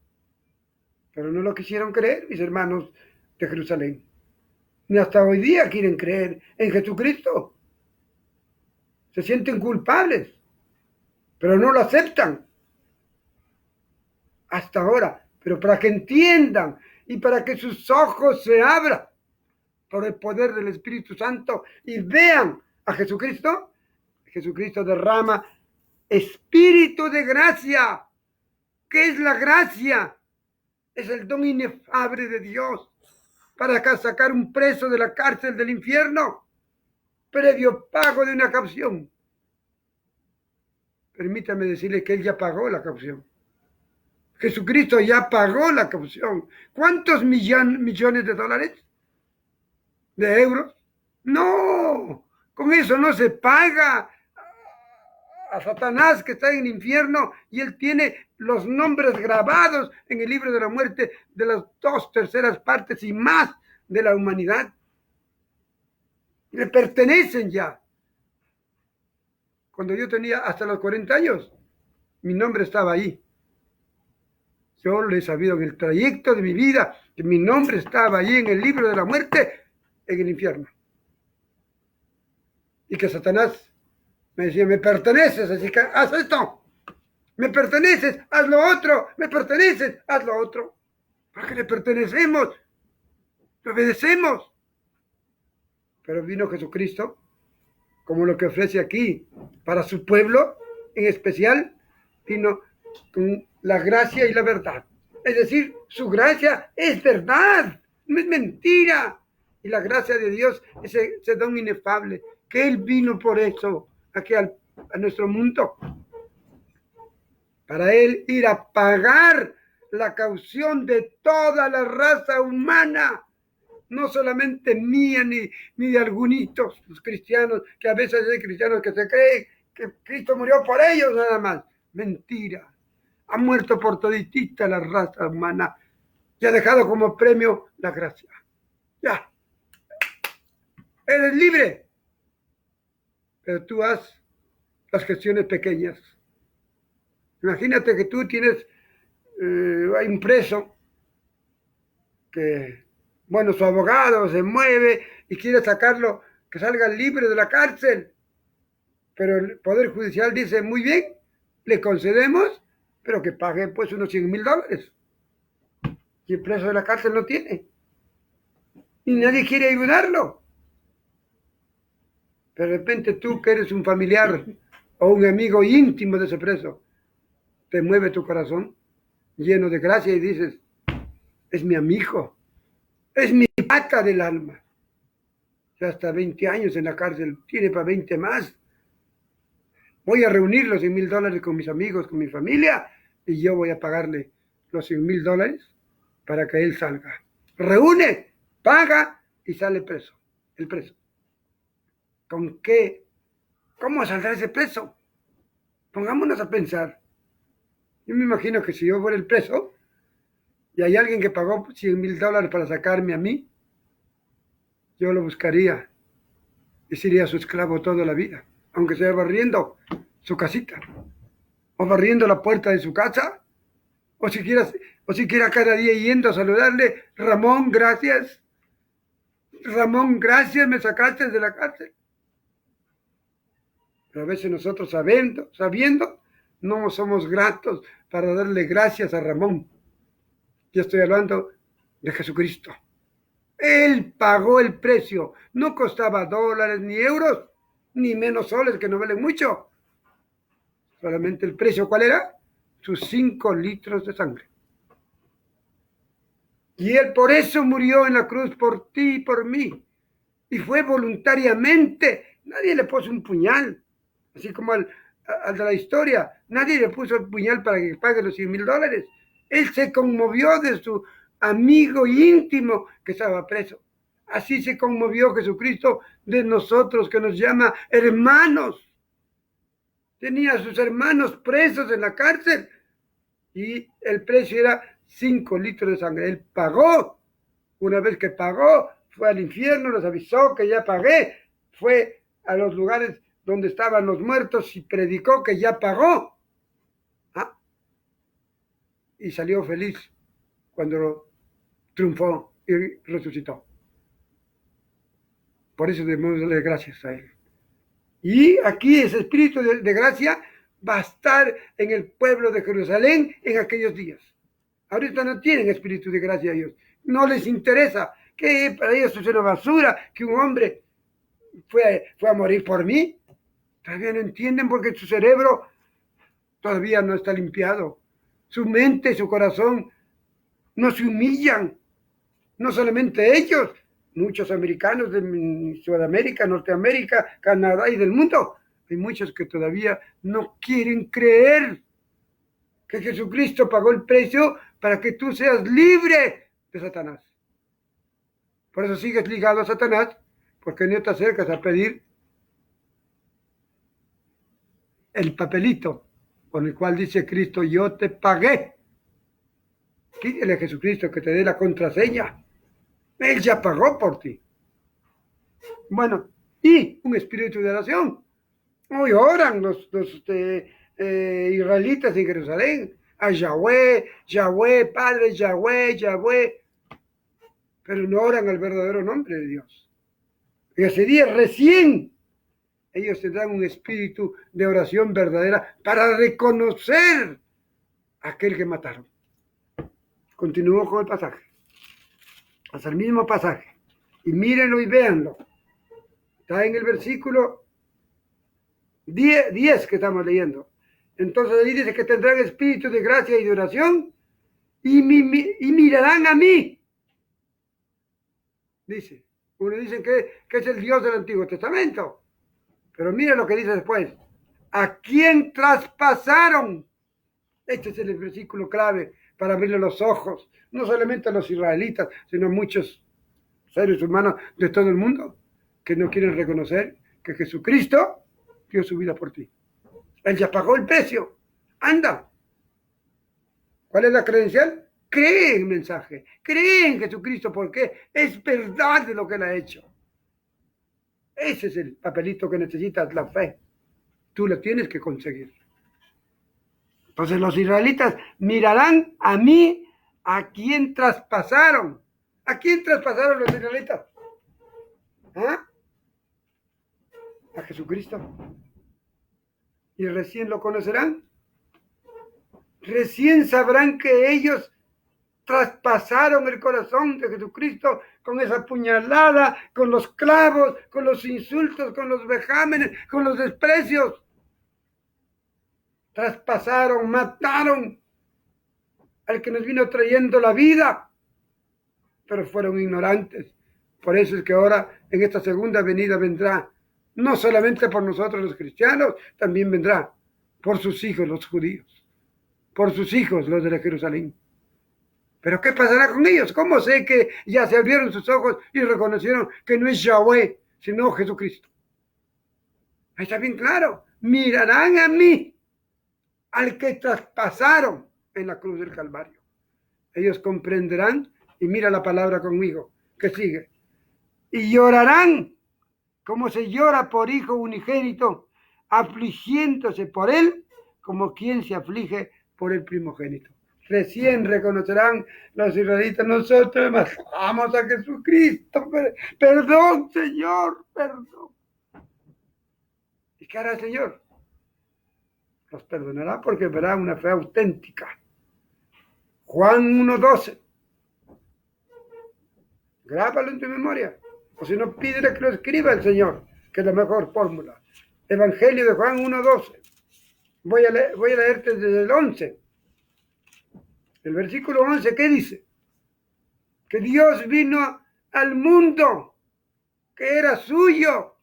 Pero no lo quisieron creer mis hermanos de Jerusalén. Ni hasta hoy día quieren creer en Jesucristo. Se sienten culpables, pero no lo aceptan. Hasta ahora. Pero para que entiendan y para que sus ojos se abran por el poder del Espíritu Santo y vean a Jesucristo, Jesucristo derrama espíritu de gracia. ¿Qué es la gracia? Es el don inefable de Dios para sacar un preso de la cárcel del infierno, previo pago de una caución. Permítame decirle que Él ya pagó la caución. Jesucristo ya pagó la caución. ¿Cuántos millones de dólares? ¿De euros? No, con eso no se paga a Satanás que está en el infierno y él tiene los nombres grabados en el libro de la muerte de las 2/3 partes y más de la humanidad. Le pertenecen ya. Cuando yo tenía hasta los 40 años, mi nombre estaba ahí. Yo lo he sabido en el trayecto de mi vida, que mi nombre estaba ahí en el libro de la muerte, en el infierno. Y que Satanás me decía, me perteneces, así que haz esto. Me perteneces, haz lo otro. Me perteneces, haz lo otro. Porque le pertenecemos, le obedecemos. Pero vino Jesucristo, como lo que ofrece aquí, para su pueblo, en especial, vino con la gracia y la verdad. Es decir, su gracia es verdad, no es mentira. Y la gracia de Dios es ese don inefable, que Él vino por eso aquí a nuestro mundo. Para Él ir a pagar la caución de toda la raza humana. No solamente mía ni de algunitos, los cristianos, que a veces hay cristianos que se creen que Cristo murió por ellos nada más. Mentira. Ha muerto por toditita la raza humana y ha dejado como premio la gracia. Ya. Eres libre. Pero tú haz las gestiones pequeñas. Imagínate que tú tienes hay un preso que, bueno, su abogado se mueve y quiere sacarlo, que salga libre de la cárcel. Pero el Poder Judicial dice, muy bien, le concedemos, pero que pague pues unos $100,000. Y el preso de la cárcel no tiene. Y nadie quiere ayudarlo. Pero de repente tú, que eres un familiar o un amigo íntimo de ese preso, te mueve tu corazón lleno de gracia y dices, es mi amigo, es mi pata del alma. Ya hasta 20 años en la cárcel, tiene para 20 más. Voy a reunir los $100,000 con mis amigos, con mi familia, y yo voy a pagarle los $100,000 para que él salga. Reúne, paga y sale preso, el preso. ¿Con qué? ¿Cómo saldrá ese preso? Pongámonos a pensar. Yo me imagino que si yo fuera el preso y hay alguien que pagó $100,000 para sacarme a mí, yo lo buscaría y sería su esclavo toda la vida, aunque sea barriendo su casita, o barriendo la puerta de su casa, o siquiera cada día yendo a saludarle, Ramón, gracias, me sacaste de la cárcel. Pero a veces nosotros sabiendo, no somos gratos para darle gracias a Ramón. Yo estoy hablando de Jesucristo. Él pagó el precio. No costaba dólares ni euros, ni menos soles que no valen mucho. Solamente el precio, ¿cuál era? Sus 5 litros de sangre. Y Él por eso murió en la cruz, por ti y por mí. Y fue voluntariamente. Nadie le puso un puñal. Así como al de la historia. Nadie le puso el puñal para que pague los $100,000. Él se conmovió de su amigo íntimo que estaba preso. Así se conmovió Jesucristo de nosotros, que nos llama hermanos. Tenía a sus hermanos presos en la cárcel y el precio era 5 litros de sangre. Él pagó. Una vez que pagó, fue al infierno, les avisó que ya pagué, fue a los lugares donde estaban los muertos y predicó que ya pagó. ¿Ah? Y salió feliz cuando triunfó y resucitó. Por eso debemos darle gracias a Él. Y aquí ese espíritu de gracia va a estar en el pueblo de Jerusalén en aquellos días. Ahorita no tienen espíritu de gracia a ellos. No les interesa, que para ellos es una basura que un hombre fue a morir por mí. Todavía no entienden porque su cerebro todavía no está limpiado. Su mente, su corazón no se humillan. No solamente ellos, muchos americanos de Sudamérica, Norteamérica, Canadá y del mundo. Hay muchos que todavía no quieren creer que Jesucristo pagó el precio para que tú seas libre de Satanás. Por eso sigues ligado a Satanás, porque no te acercas a pedir el papelito con el cual dice Cristo, yo te pagué. Pídele a Jesucristo que te dé la contraseña. Él ya pagó por ti. Bueno, y un espíritu de oración. Hoy oran los israelitas en Jerusalén a Yahweh, Yahweh, Padre, Yahweh, Yahweh, pero no oran al verdadero nombre de Dios. En ese día recién ellos tendrán un espíritu de oración verdadera para reconocer a aquel que mataron. Continúo con el pasaje. Hasta el mismo pasaje. Y mírenlo y véanlo. Está en el versículo 10 que estamos leyendo. Entonces ahí dice que tendrán espíritu de gracia y de oración y mirarán a mí. Dice. Uno dice que es el Dios del Antiguo Testamento. Pero mira lo que dice después. ¿A quién traspasaron? Este es el versículo clave para abrirle los ojos, no solamente a los israelitas, sino a muchos seres humanos de todo el mundo que no quieren reconocer que Jesucristo dio su vida por ti. Él ya pagó el precio. Anda. ¿Cuál es la credencial? Cree en el mensaje. Cree en Jesucristo porque es verdad de lo que Él ha hecho. Ese es el papelito que necesitas, la fe. Tú la tienes que conseguir. Entonces los israelitas mirarán a mí, a quien traspasaron. ¿A quién traspasaron los israelitas? ¿Ah? A Jesucristo. Y recién lo conocerán. Recién sabrán que ellos traspasaron el corazón de Jesucristo con esa puñalada, con los clavos, con los insultos, con los vejámenes, con los desprecios. Traspasaron, mataron al que nos vino trayendo la vida, pero fueron ignorantes. Por eso es que ahora en esta segunda venida vendrá, no solamente por nosotros los cristianos, también vendrá por sus hijos los judíos, por sus hijos los de la Jerusalén. Pero ¿qué pasará con ellos? ¿Cómo sé que ya se abrieron sus ojos y reconocieron que no es Yahweh, sino Jesucristo? Ahí está bien claro. Mirarán a mí, al que traspasaron en la cruz del Calvario. Ellos comprenderán, y mira la palabra conmigo, que sigue. Y llorarán, como se llora por hijo unigénito, afligiéndose por él, como quien se aflige por el primogénito. Recién reconocerán los israelitas, nosotros amamos a Jesucristo, perdón, Señor, perdón. ¿Y qué hará el Señor? Los perdonará porque verá una fe auténtica. Juan 1:12. Grábalo en tu memoria. O si no, pídele que lo escriba el Señor, que es la mejor fórmula. Evangelio de Juan 1:12. Voy a leerte desde el 11. El versículo 11, ¿qué dice? Que Dios vino al mundo, que era suyo,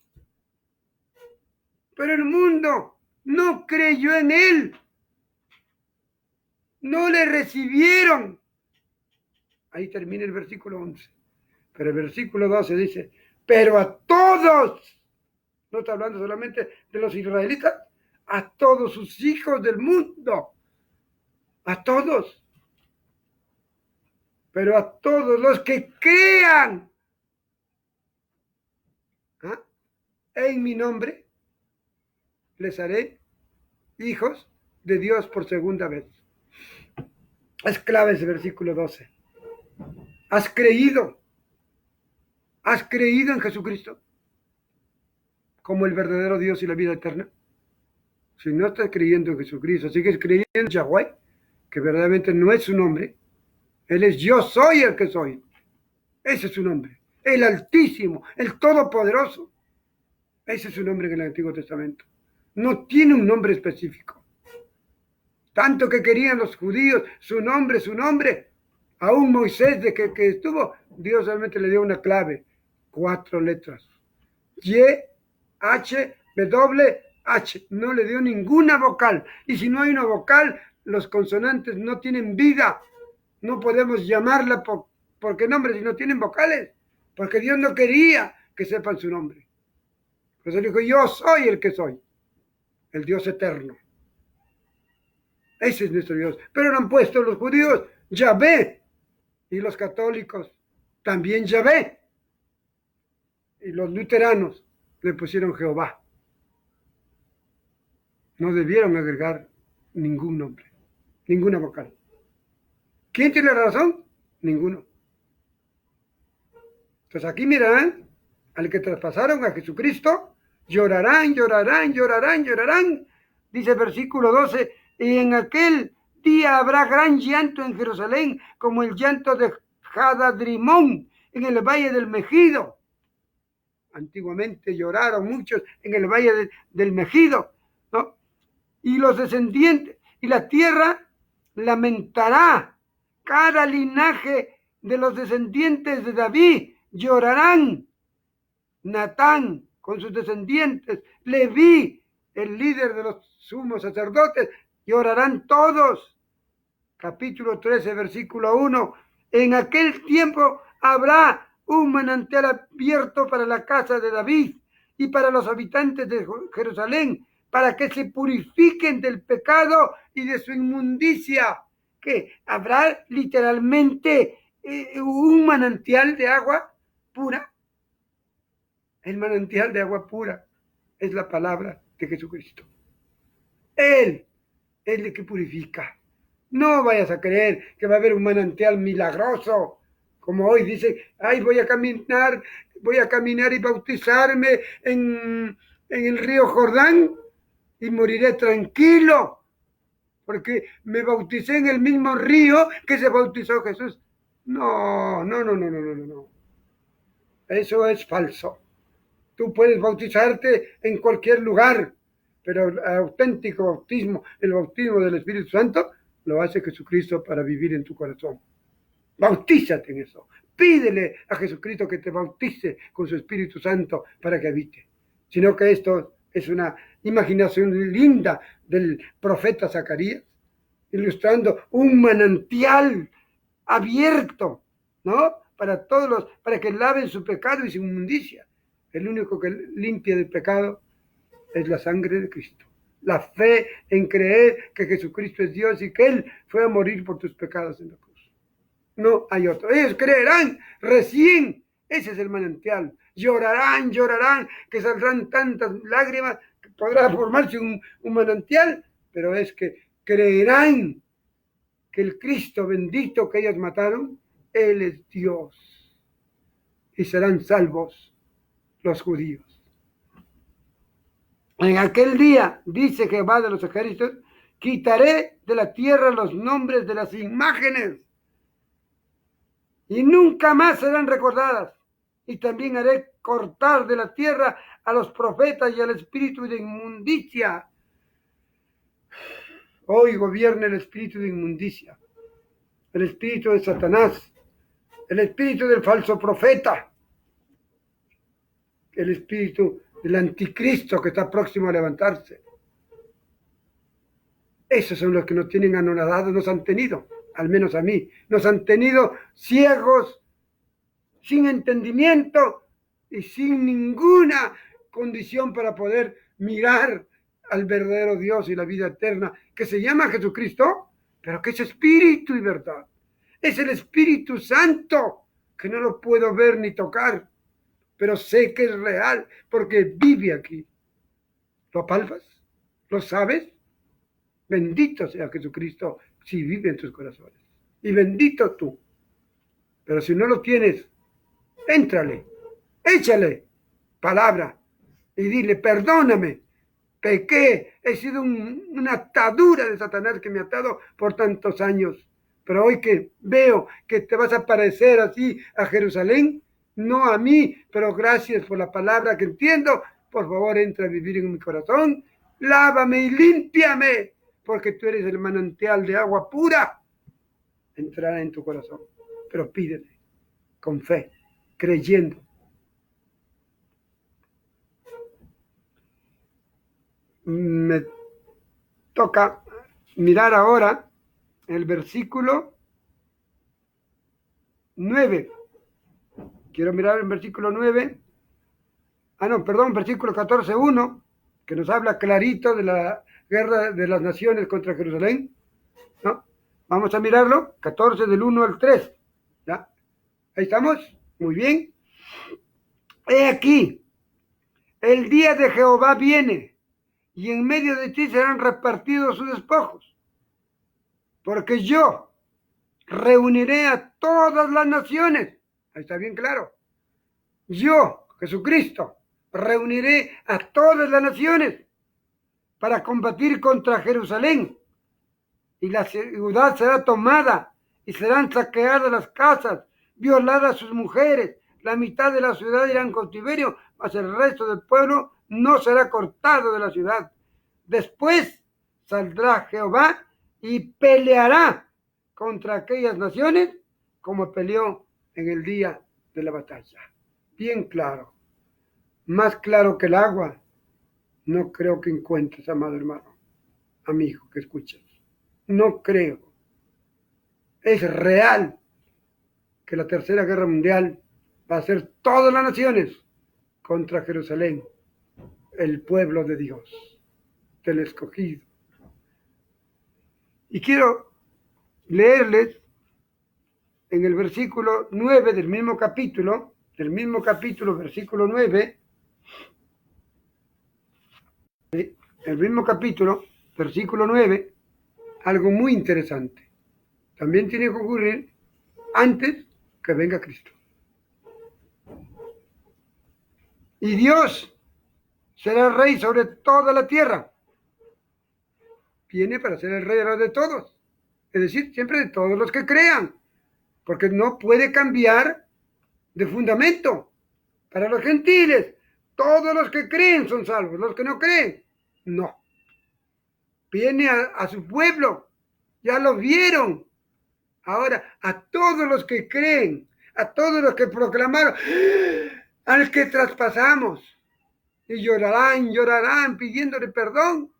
pero el mundo no creyó en él. No le recibieron. Ahí termina el versículo 11. Pero el versículo 12 dice, pero a todos, no está hablando solamente de los israelitas, a todos sus hijos del mundo, a todos, pero a todos los que crean ¿ah? En mi nombre les haré hijos de Dios por segunda vez. Es clave ese versículo 12. ¿Has creído? ¿Has creído en Jesucristo como el verdadero Dios y la vida eterna? Si no estás creyendo en Jesucristo, sigues creyendo en Yahweh, que verdaderamente no es su nombre. Él es yo soy el que soy. Ese es su nombre. El Altísimo, el Todopoderoso. Ese es su nombre en el Antiguo Testamento. No tiene un nombre específico. Tanto que querían los judíos su nombre. Aún Moisés, de que estuvo, Dios realmente le dio una clave. 4 letras. Y-H-W-H. No le dio ninguna vocal. Y si no hay una vocal, los consonantes no tienen vida. No podemos llamarla porque nombres si no tienen vocales. Porque Dios no quería que sepan su nombre. Por eso dijo, yo soy el que soy. El Dios eterno. Ese es nuestro Dios. Pero lo han puesto los judíos Yahvé. Y los católicos también Yahvé. Y los luteranos le pusieron Jehová. No debieron agregar ningún nombre, ninguna vocal. ¿Quién tiene la razón? Ninguno. Entonces aquí mirarán al que traspasaron a Jesucristo, llorarán. Dice el versículo 12, y en aquel día habrá gran llanto en Jerusalén, como el llanto de Hadadrimón en el valle del Megido. Antiguamente lloraron muchos en el valle del Megido, ¿no? Y los descendientes, y la tierra lamentará. Cada linaje de los descendientes de David llorarán. Natán con sus descendientes, Leví, el líder de los sumos sacerdotes, llorarán todos. Capítulo 13, versículo 1. En aquel tiempo habrá un manantial abierto para la casa de David y para los habitantes de Jerusalén, para que se purifiquen del pecado y de su inmundicia. Que habrá literalmente un manantial de agua pura. El manantial de agua pura es la palabra de Jesucristo. Él es el que purifica. No vayas a creer que va a haber un manantial milagroso, como hoy dice, ay, voy a caminar y bautizarme en el río Jordán y moriré tranquilo, porque me bauticé en el mismo río que se bautizó Jesús. No. Eso es falso. Tú puedes bautizarte en cualquier lugar, pero el auténtico bautismo, el bautismo del Espíritu Santo, lo hace Jesucristo para vivir en tu corazón. Bautízate en eso. Pídele a Jesucristo que te bautice con su Espíritu Santo para que habite. Sino que esto es una imaginación linda del profeta Zacarías, ilustrando un manantial abierto, ¿no? Para todos para que laven su pecado y su inmundicia. El único que limpia del pecado es la sangre de Cristo. La fe en creer que Jesucristo es Dios y que Él fue a morir por tus pecados en la cruz. No hay otro. Ellos creerán recién. Ese es el manantial. Llorarán, que saldrán tantas lágrimas que podrá formarse un manantial, pero es que creerán que el Cristo bendito que ellos mataron, Él es Dios. Y serán salvos los judíos. En aquel día, dice Jehová de los ejércitos, quitaré de la tierra los nombres de las imágenes y nunca más serán recordadas. Y también haré cortar de la tierra a los profetas y al espíritu de inmundicia. Hoy gobierna el espíritu de inmundicia, el espíritu de Satanás, el espíritu del falso profeta, el espíritu del anticristo que está próximo a levantarse. Esos son los que nos tienen anonadados, nos han tenido, al menos a mí, nos han tenido ciegos, sin entendimiento y sin ninguna condición para poder mirar al verdadero Dios y la vida eterna, que se llama Jesucristo, pero que es espíritu y verdad. Es el Espíritu Santo, que no lo puedo ver ni tocar. pero sé que es real porque vive aquí. ¿Lo palpas? ¿Lo sabes? Bendito sea Jesucristo si vive en tus corazones. Y bendito tú. Pero si no lo tienes, éntrale, échale palabra y dile, perdóname, pequé, he sido una atadura de Satanás que me ha atado por tantos años. Pero hoy que veo que te vas a parecer así a Jerusalén, no a mí, pero gracias por la palabra que entiendo, por favor entra a vivir en mi corazón, lávame y límpiame, porque tú eres el manantial de agua pura, entrará en tu corazón. Pero pídele, con fe, creyendo. Me toca mirar ahora el versículo 9. Quiero mirar el versículo 9. Versículo 14:1, que nos habla clarito de la guerra de las naciones contra Jerusalén. ¿No? Vamos a mirarlo, 14 del 1 al 3. ¿Ya? Ahí estamos, muy bien. He aquí, el día de Jehová viene, y en medio de ti serán repartidos sus despojos. Porque yo reuniré a todas las naciones. Ahí está bien claro. Yo, Jesucristo, reuniré a todas las naciones para combatir contra Jerusalén. Y la ciudad será tomada y serán saqueadas las casas, violadas sus mujeres. La mitad de la ciudad irá en cautiverio, mas el resto del pueblo no será cortado de la ciudad. Después saldrá Jehová y peleará contra aquellas naciones como peleó en el día de la batalla. Bien claro, más claro que el agua, no creo que encuentres, amado hermano, amigo que escuchas. No creo. Es real que la Tercera Guerra Mundial va a ser todas las naciones contra Jerusalén, el pueblo de Dios, del escogido. Y quiero leerles en el versículo 9 del mismo capítulo, versículo 9, el mismo capítulo, versículo 9, algo muy interesante. También tiene que ocurrir antes que venga Cristo. Y Dios será rey sobre toda la tierra. Viene para ser el rey de todos. Es decir, siempre de todos los que crean. Porque no puede cambiar de fundamento. Para los gentiles, todos los que creen son salvos. Los que no creen, no. Viene a su pueblo. Ya lo vieron. Ahora, a todos los que creen, a todos los que proclamaron, al que traspasamos. Y llorarán pidiéndole perdón.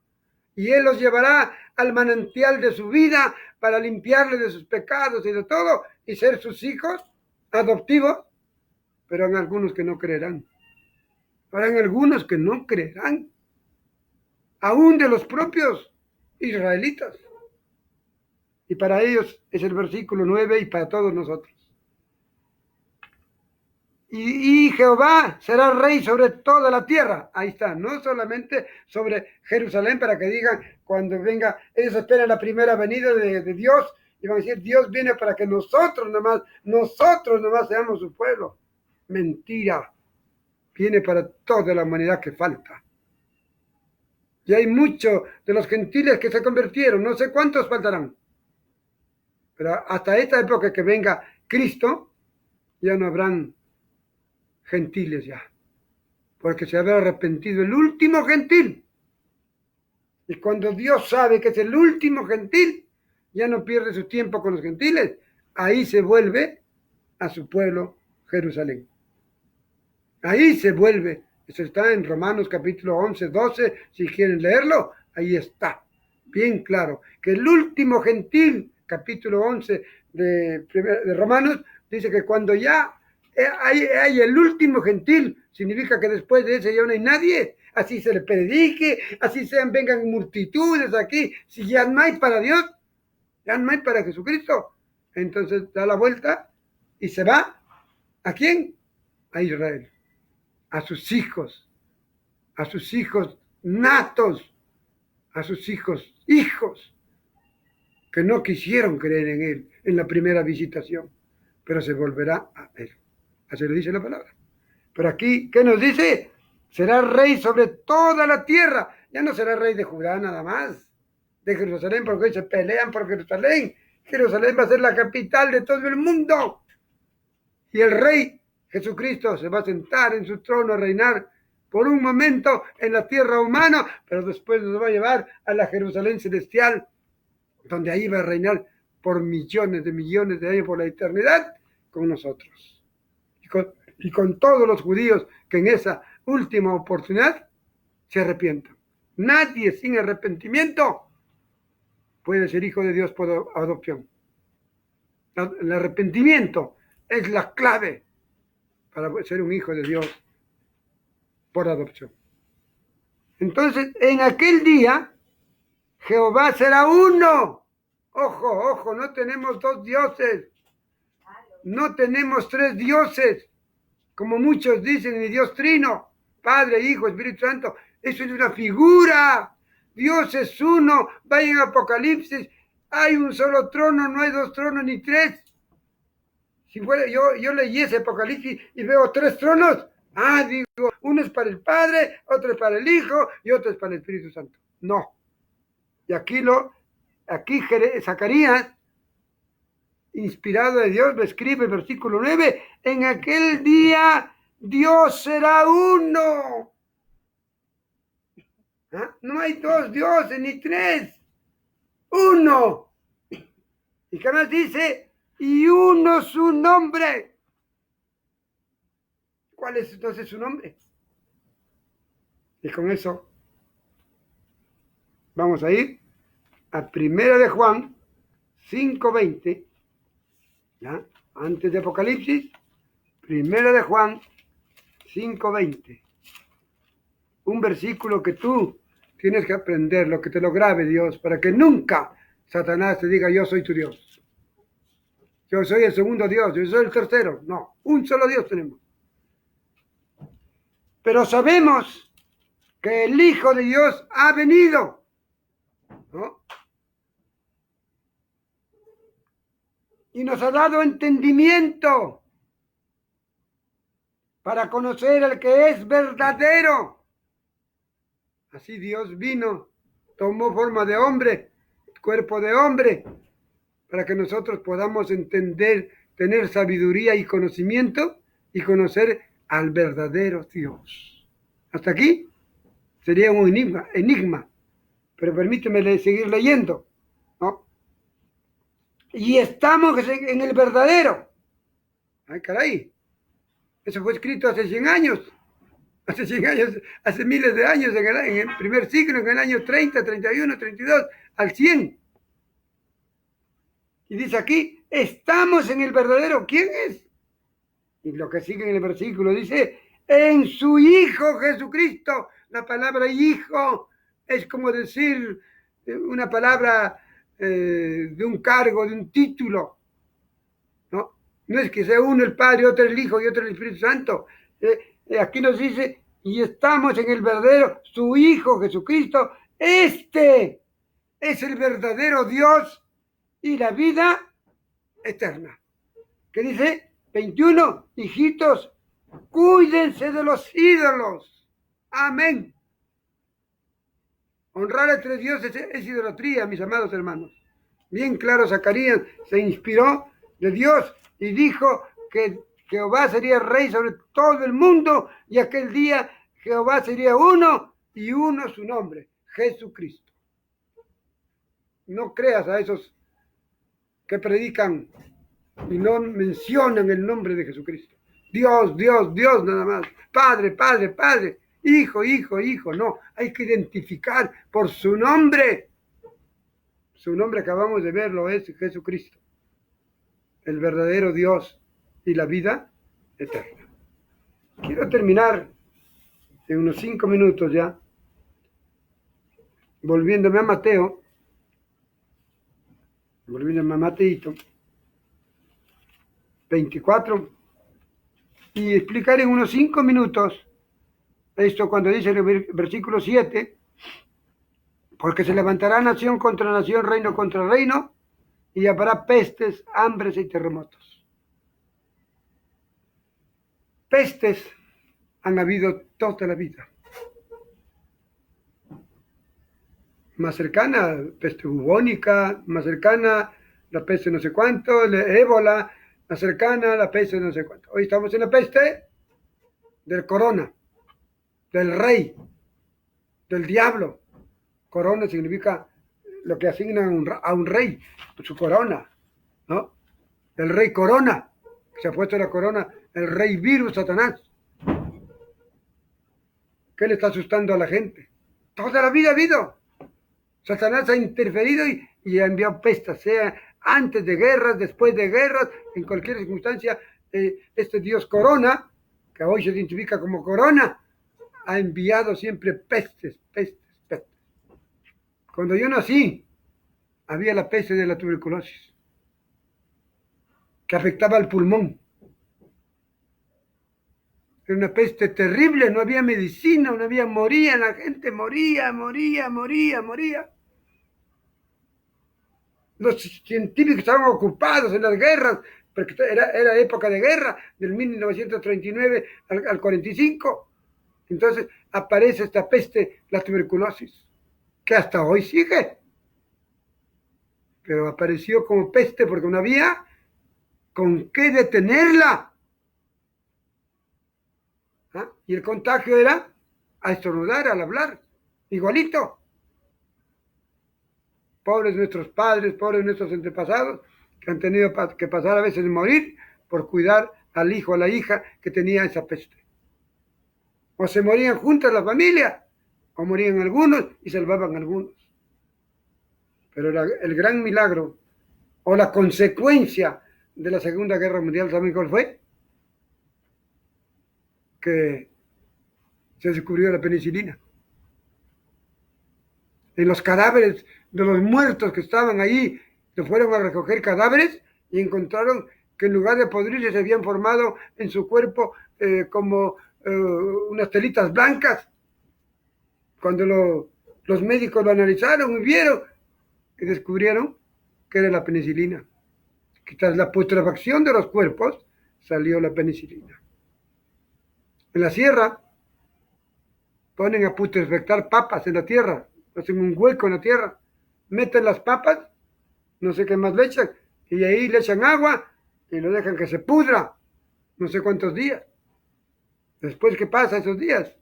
Y Él los llevará al manantial de su vida para limpiarle de sus pecados y de todo y ser sus hijos adoptivos. Pero hay algunos que no creerán. Habrán algunos que no creerán. Aún de los propios israelitas. Y para ellos es el versículo 9 y para todos nosotros. Y Jehová será rey sobre toda la tierra. Ahí está, no solamente sobre Jerusalén, para que digan cuando venga, ellos esperan la primera venida de Dios y van a decir, Dios viene para que nosotros nomás seamos su pueblo. Mentira, viene para toda la humanidad que falta. Y hay muchos de los gentiles que se convirtieron, no sé cuántos faltarán. Pero hasta esta época que venga Cristo, ya no habrán gentiles ya, porque se habrá arrepentido el último gentil. Y cuando Dios sabe que es el último gentil, ya no pierde su tiempo con los gentiles, ahí se vuelve a su pueblo Jerusalén. Ahí se vuelve. Eso está en Romanos capítulo 11, 12, si quieren leerlo, ahí está, bien claro, que el último gentil, capítulo 11 de Romanos, dice que cuando ya hay el último gentil, significa que después de ese ya no hay nadie, así se le predique, así vengan multitudes aquí, si ya no hay para Dios, ya no hay para Jesucristo, entonces da la vuelta y se va, ¿a quién? A Israel. a sus hijos natos, a sus hijos, que no quisieron creer en Él en la primera visitación, pero se volverá a Él. Así lo dice la palabra. Pero aquí, ¿qué nos dice? Será rey sobre toda la tierra. Ya no será rey de Judá nada más, de Jerusalén, porque hoy se pelean por Jerusalén. Jerusalén va a ser la capital de todo el mundo. Y el rey Jesucristo se va a sentar en su trono a reinar por un momento en la tierra humana, pero después nos va a llevar a la Jerusalén celestial, donde ahí va a reinar por millones de años, por la eternidad, con nosotros. Y con todos los judíos que en esa última oportunidad se arrepientan. Nadie sin arrepentimiento puede ser hijo de Dios por adopción. El arrepentimiento es la clave para ser un hijo de Dios por adopción. Entonces, en aquel día, Jehová será uno. Ojo, no tenemos dos dioses. No tenemos tres dioses, como muchos dicen, ni Dios trino, Padre, Hijo, Espíritu Santo. Eso es una figura. Dios es uno. Vaya en Apocalipsis. Hay un solo trono, no hay dos tronos ni tres. Si fuera, yo leí ese Apocalipsis y veo tres tronos. Digo, uno es para el Padre, otro es para el Hijo y otro es para el Espíritu Santo. No. Y aquí Zacarías, inspirado de Dios, me escribe el versículo 9, en aquel día Dios será uno. No hay dos dioses ni tres. Uno. ¿Y qué más dice? Y uno su nombre. ¿Cuál es entonces su nombre? Y con eso vamos a ir a 1 de Juan 5:20, ¿ya? Antes de Apocalipsis, 1 de Juan 5:20. Un versículo que tú tienes que aprender, lo que te lo grabe Dios, para que nunca Satanás te diga, yo soy tu Dios. Yo soy el segundo Dios, yo soy el tercero. No, un solo Dios tenemos. Pero sabemos que el Hijo de Dios ha venido, ¿no? Y nos ha dado entendimiento para conocer al que es verdadero. Así Dios vino, tomó forma de hombre, cuerpo de hombre, para que nosotros podamos entender, tener sabiduría y conocimiento y conocer al verdadero Dios. Hasta aquí sería un enigma, pero permíteme seguir leyendo, ¿no? Y estamos en el verdadero. Ay, caray, eso fue escrito hace 100 años. Hace 100 años, hace miles de años, en el primer siglo, en el año 30, 31, 32, al 100. Y dice aquí, estamos en el verdadero. ¿Quién es? Y lo que sigue en el versículo dice, en su Hijo Jesucristo. La palabra hijo es como decir una palabra de un cargo, de un título. ¿No? No es que sea uno el Padre, otro el Hijo y otro el Espíritu Santo. Aquí nos dice, y estamos en el verdadero, su Hijo Jesucristo. Este es el verdadero Dios y la vida eterna. ¿Qué dice? 21, hijitos, cuídense de los ídolos. Amén. Honrar a tres dioses es idolatría, mis amados hermanos. Bien claro, Zacarías se inspiró de Dios y dijo que Jehová sería rey sobre todo el mundo y aquel día Jehová sería uno y uno su nombre, Jesucristo. No creas a esos que predican y no mencionan el nombre de Jesucristo. Dios, Dios, Dios nada más. Padre, Padre, Padre. Hijo, Hijo, Hijo. No, hay que identificar por su nombre. Su nombre acabamos de verlo, es Jesucristo. El verdadero Dios y la vida eterna. Quiero terminar en unos 5 minutos ya, volviéndome a Mateito, Mateito 24, y explicar en unos 5 minutos Esto cuando dice en el versículo 7, porque se levantará nación contra nación, reino contra reino, y habrá pestes, hambres y terremotos. Pestes han habido toda la vida. Más cercana, peste bubónica, más cercana, la peste no sé cuánto, el ébola, más cercana, la peste no sé cuánto. Hoy estamos en la peste del corona, del rey, del diablo. Corona significa lo que asignan a un rey, su corona, ¿no? El rey corona, se ha puesto la corona, el rey virus, Satanás. ¿Qué le está asustando a la gente? Toda la vida ha habido. Satanás ha interferido y ha enviado pestas, sea antes de guerras, después de guerras, en cualquier circunstancia. Este Dios corona, que hoy se identifica como corona, ha enviado siempre pestes, pestes, pestes. Cuando yo nací, había la peste de la tuberculosis, que afectaba al pulmón. Era una peste terrible, no había medicina, no había, moría, la gente moría. Los científicos estaban ocupados en las guerras, porque era época de guerra, del 1939 al 45. Entonces aparece esta peste, la tuberculosis, que hasta hoy sigue. Pero apareció como peste porque no había con qué detenerla. ¿Ah? Y el contagio era a estornudar, al hablar, igualito. Pobres nuestros padres, pobres nuestros antepasados, que han tenido que pasar a veces morir por cuidar al hijo o a la hija que tenía esa peste. O se morían juntas la familia, o morían algunos y salvaban algunos. Pero el gran milagro, o la consecuencia de la Segunda Guerra Mundial, ¿saben cuál fue? Que se descubrió la penicilina. En los cadáveres de los muertos que estaban ahí, se fueron a recoger cadáveres y encontraron que en lugar de podrirse se habían formado en su cuerpo como unas telitas blancas. Cuando los médicos lo analizaron y vieron y descubrieron que era la penicilina. Que tras la putrefacción de los cuerpos salió la penicilina. En la sierra ponen a putrefactar papas en la tierra, hacen un hueco en la tierra, meten las papas, no sé qué más le echan, y ahí le echan agua y lo dejan que se pudra, no sé cuántos días. Después, ¿qué pasa esos días?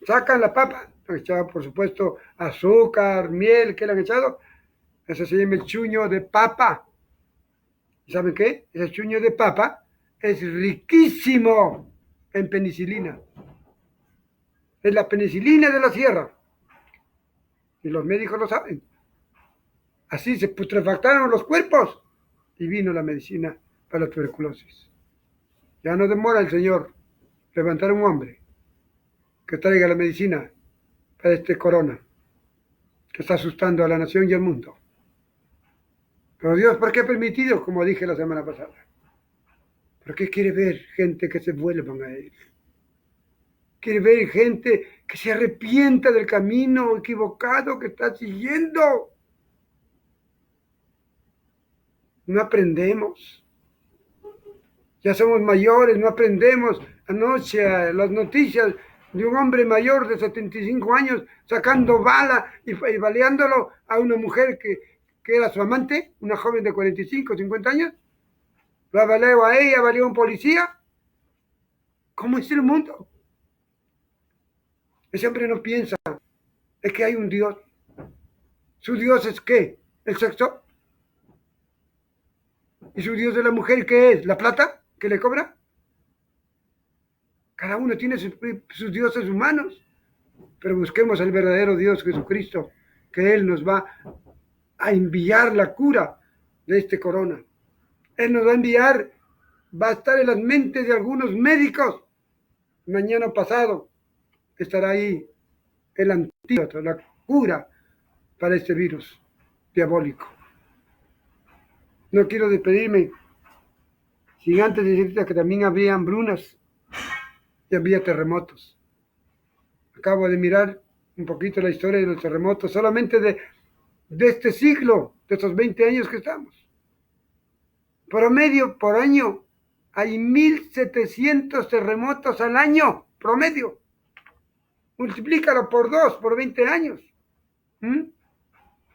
Sacan la papa, han echado por supuesto azúcar, miel, ¿qué le han echado? Eso se llama el chuño de papa. ¿Y saben qué? Ese chuño de papa es riquísimo en penicilina. Es la penicilina de la sierra. Y los médicos lo saben. Así se putrefactaron los cuerpos y vino la medicina para la tuberculosis. Ya no demora el Señor levantar un hombre que traiga la medicina para este corona que está asustando a la nación y al mundo. Pero Dios, ¿por qué ha permitido? Como dije la semana pasada. ¿Por qué quiere ver gente que se vuelvan a Él? Quiere ver gente que se arrepienta del camino equivocado que está siguiendo. No aprendemos. Ya somos mayores, no aprendemos. Anoche las noticias de un hombre mayor de 75 años sacando bala y baleándolo a una mujer que era su amante, una joven de 45, 50 años. Lo baleó a ella, baleó a un policía. ¿Cómo es el mundo? Ese hombre no piensa, es que hay un Dios. ¿Su Dios es qué? ¿El sexo? ¿Y su Dios de la mujer qué es? ¿La plata que le cobra? Cada uno tiene sus dioses humanos, pero busquemos al verdadero Dios Jesucristo, que Él nos va a enviar la cura de este corona. Él nos va a enviar, va a estar en las mentes de algunos médicos. Mañana pasado estará ahí el antídoto, la cura para este virus diabólico. No quiero despedirme sin antes decirte que también había hambrunas y había terremotos. Acabo de mirar un poquito la historia de los terremotos, solamente de este siglo, de estos 20 años que estamos. Promedio por año hay 1.700 terremotos al año, promedio. Multiplícalo por 2, por 20 años.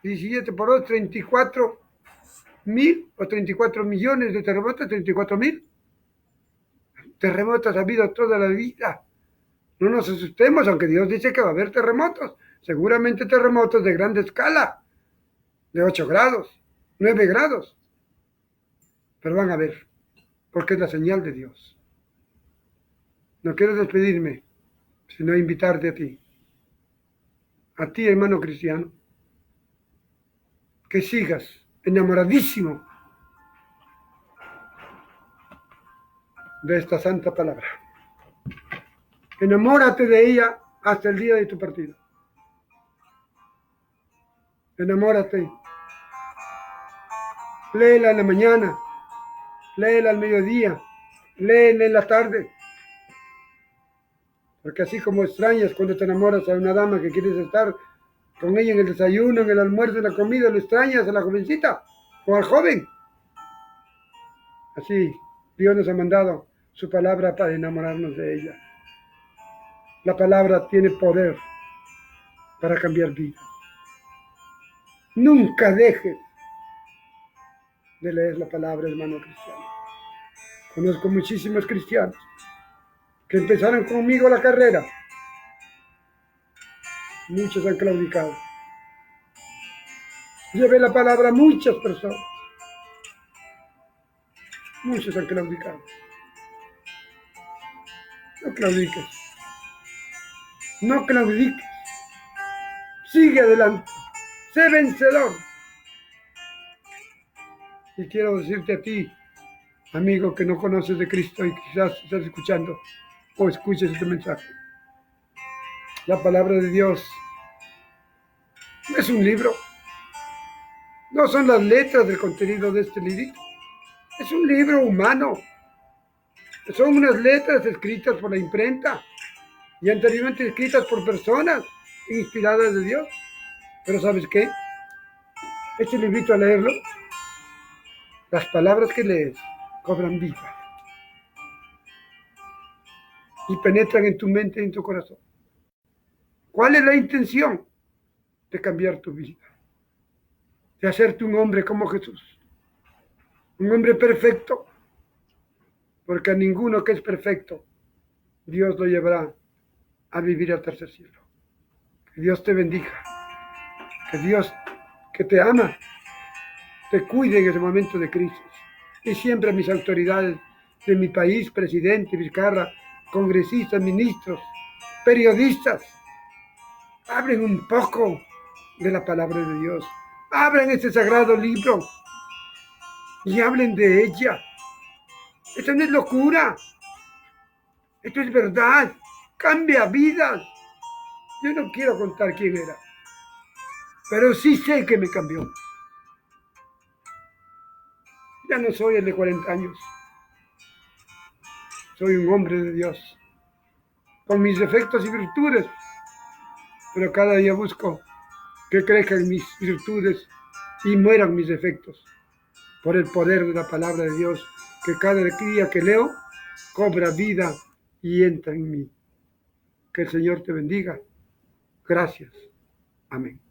17 por 2, 34.000 o 34 millones de terremotos, 34.000. Terremotos ha habido toda la vida. No nos asustemos, aunque Dios dice que va a haber terremotos. Seguramente terremotos de grande escala, de 8 grados, 9 grados. Pero van a haber, porque es la señal de Dios. No quiero despedirme, sino invitarte a ti hermano cristiano, que sigas enamoradísimo de esta santa palabra. Enamórate de ella hasta el día de tu partida. Enamórate. Léela en la mañana, léela al mediodía, léela en la tarde. Porque así como extrañas cuando te enamoras a una dama que quieres estar con ella en el desayuno, en el almuerzo, en la comida, lo extrañas a la jovencita o al joven. Así Dios nos ha mandado su palabra para enamorarnos de ella. La palabra tiene poder para cambiar vidas. Nunca dejes de leer la palabra, hermano cristiano. Conozco muchísimos cristianos que empezaron conmigo la carrera. Muchos han claudicado. Llevé la palabra a muchas personas. Muchos han claudicado. No claudiques. No claudiques. Sigue adelante. Sé vencedor. Y quiero decirte a ti, amigo que no conoces de Cristo y quizás estás escuchando o escuches este mensaje. La palabra de Dios no es un libro. No son las letras del contenido de este librito. Es un libro humano. Son unas letras escritas por la imprenta y anteriormente escritas por personas inspiradas de Dios. Pero ¿sabes qué? Este librito, a leerlo, las palabras que lees cobran vida y penetran en tu mente y en tu corazón. ¿Cuál es la intención? De cambiar tu vida, de hacerte un hombre como Jesús, un hombre perfecto, porque a ninguno que es perfecto Dios lo llevará a vivir al tercer cielo. Que Dios te bendiga, que Dios que te ama te cuide en ese momento de crisis. Y siempre a mis autoridades de mi país, presidente, Vizcarra, congresistas, ministros, periodistas, hablen un poco de la palabra de Dios. Abran este sagrado libro y hablen de ella. Esto no es locura. Esto es verdad. Cambia vidas. Yo no quiero contar quién era, pero sí sé que me cambió. Ya no soy el de 40 años. Soy un hombre de Dios, con mis defectos y virtudes, pero cada día busco que crezcan mis virtudes y mueran mis defectos, por el poder de la palabra de Dios, que cada día que leo cobra vida y entra en mí. Que el Señor te bendiga. Gracias. Amén.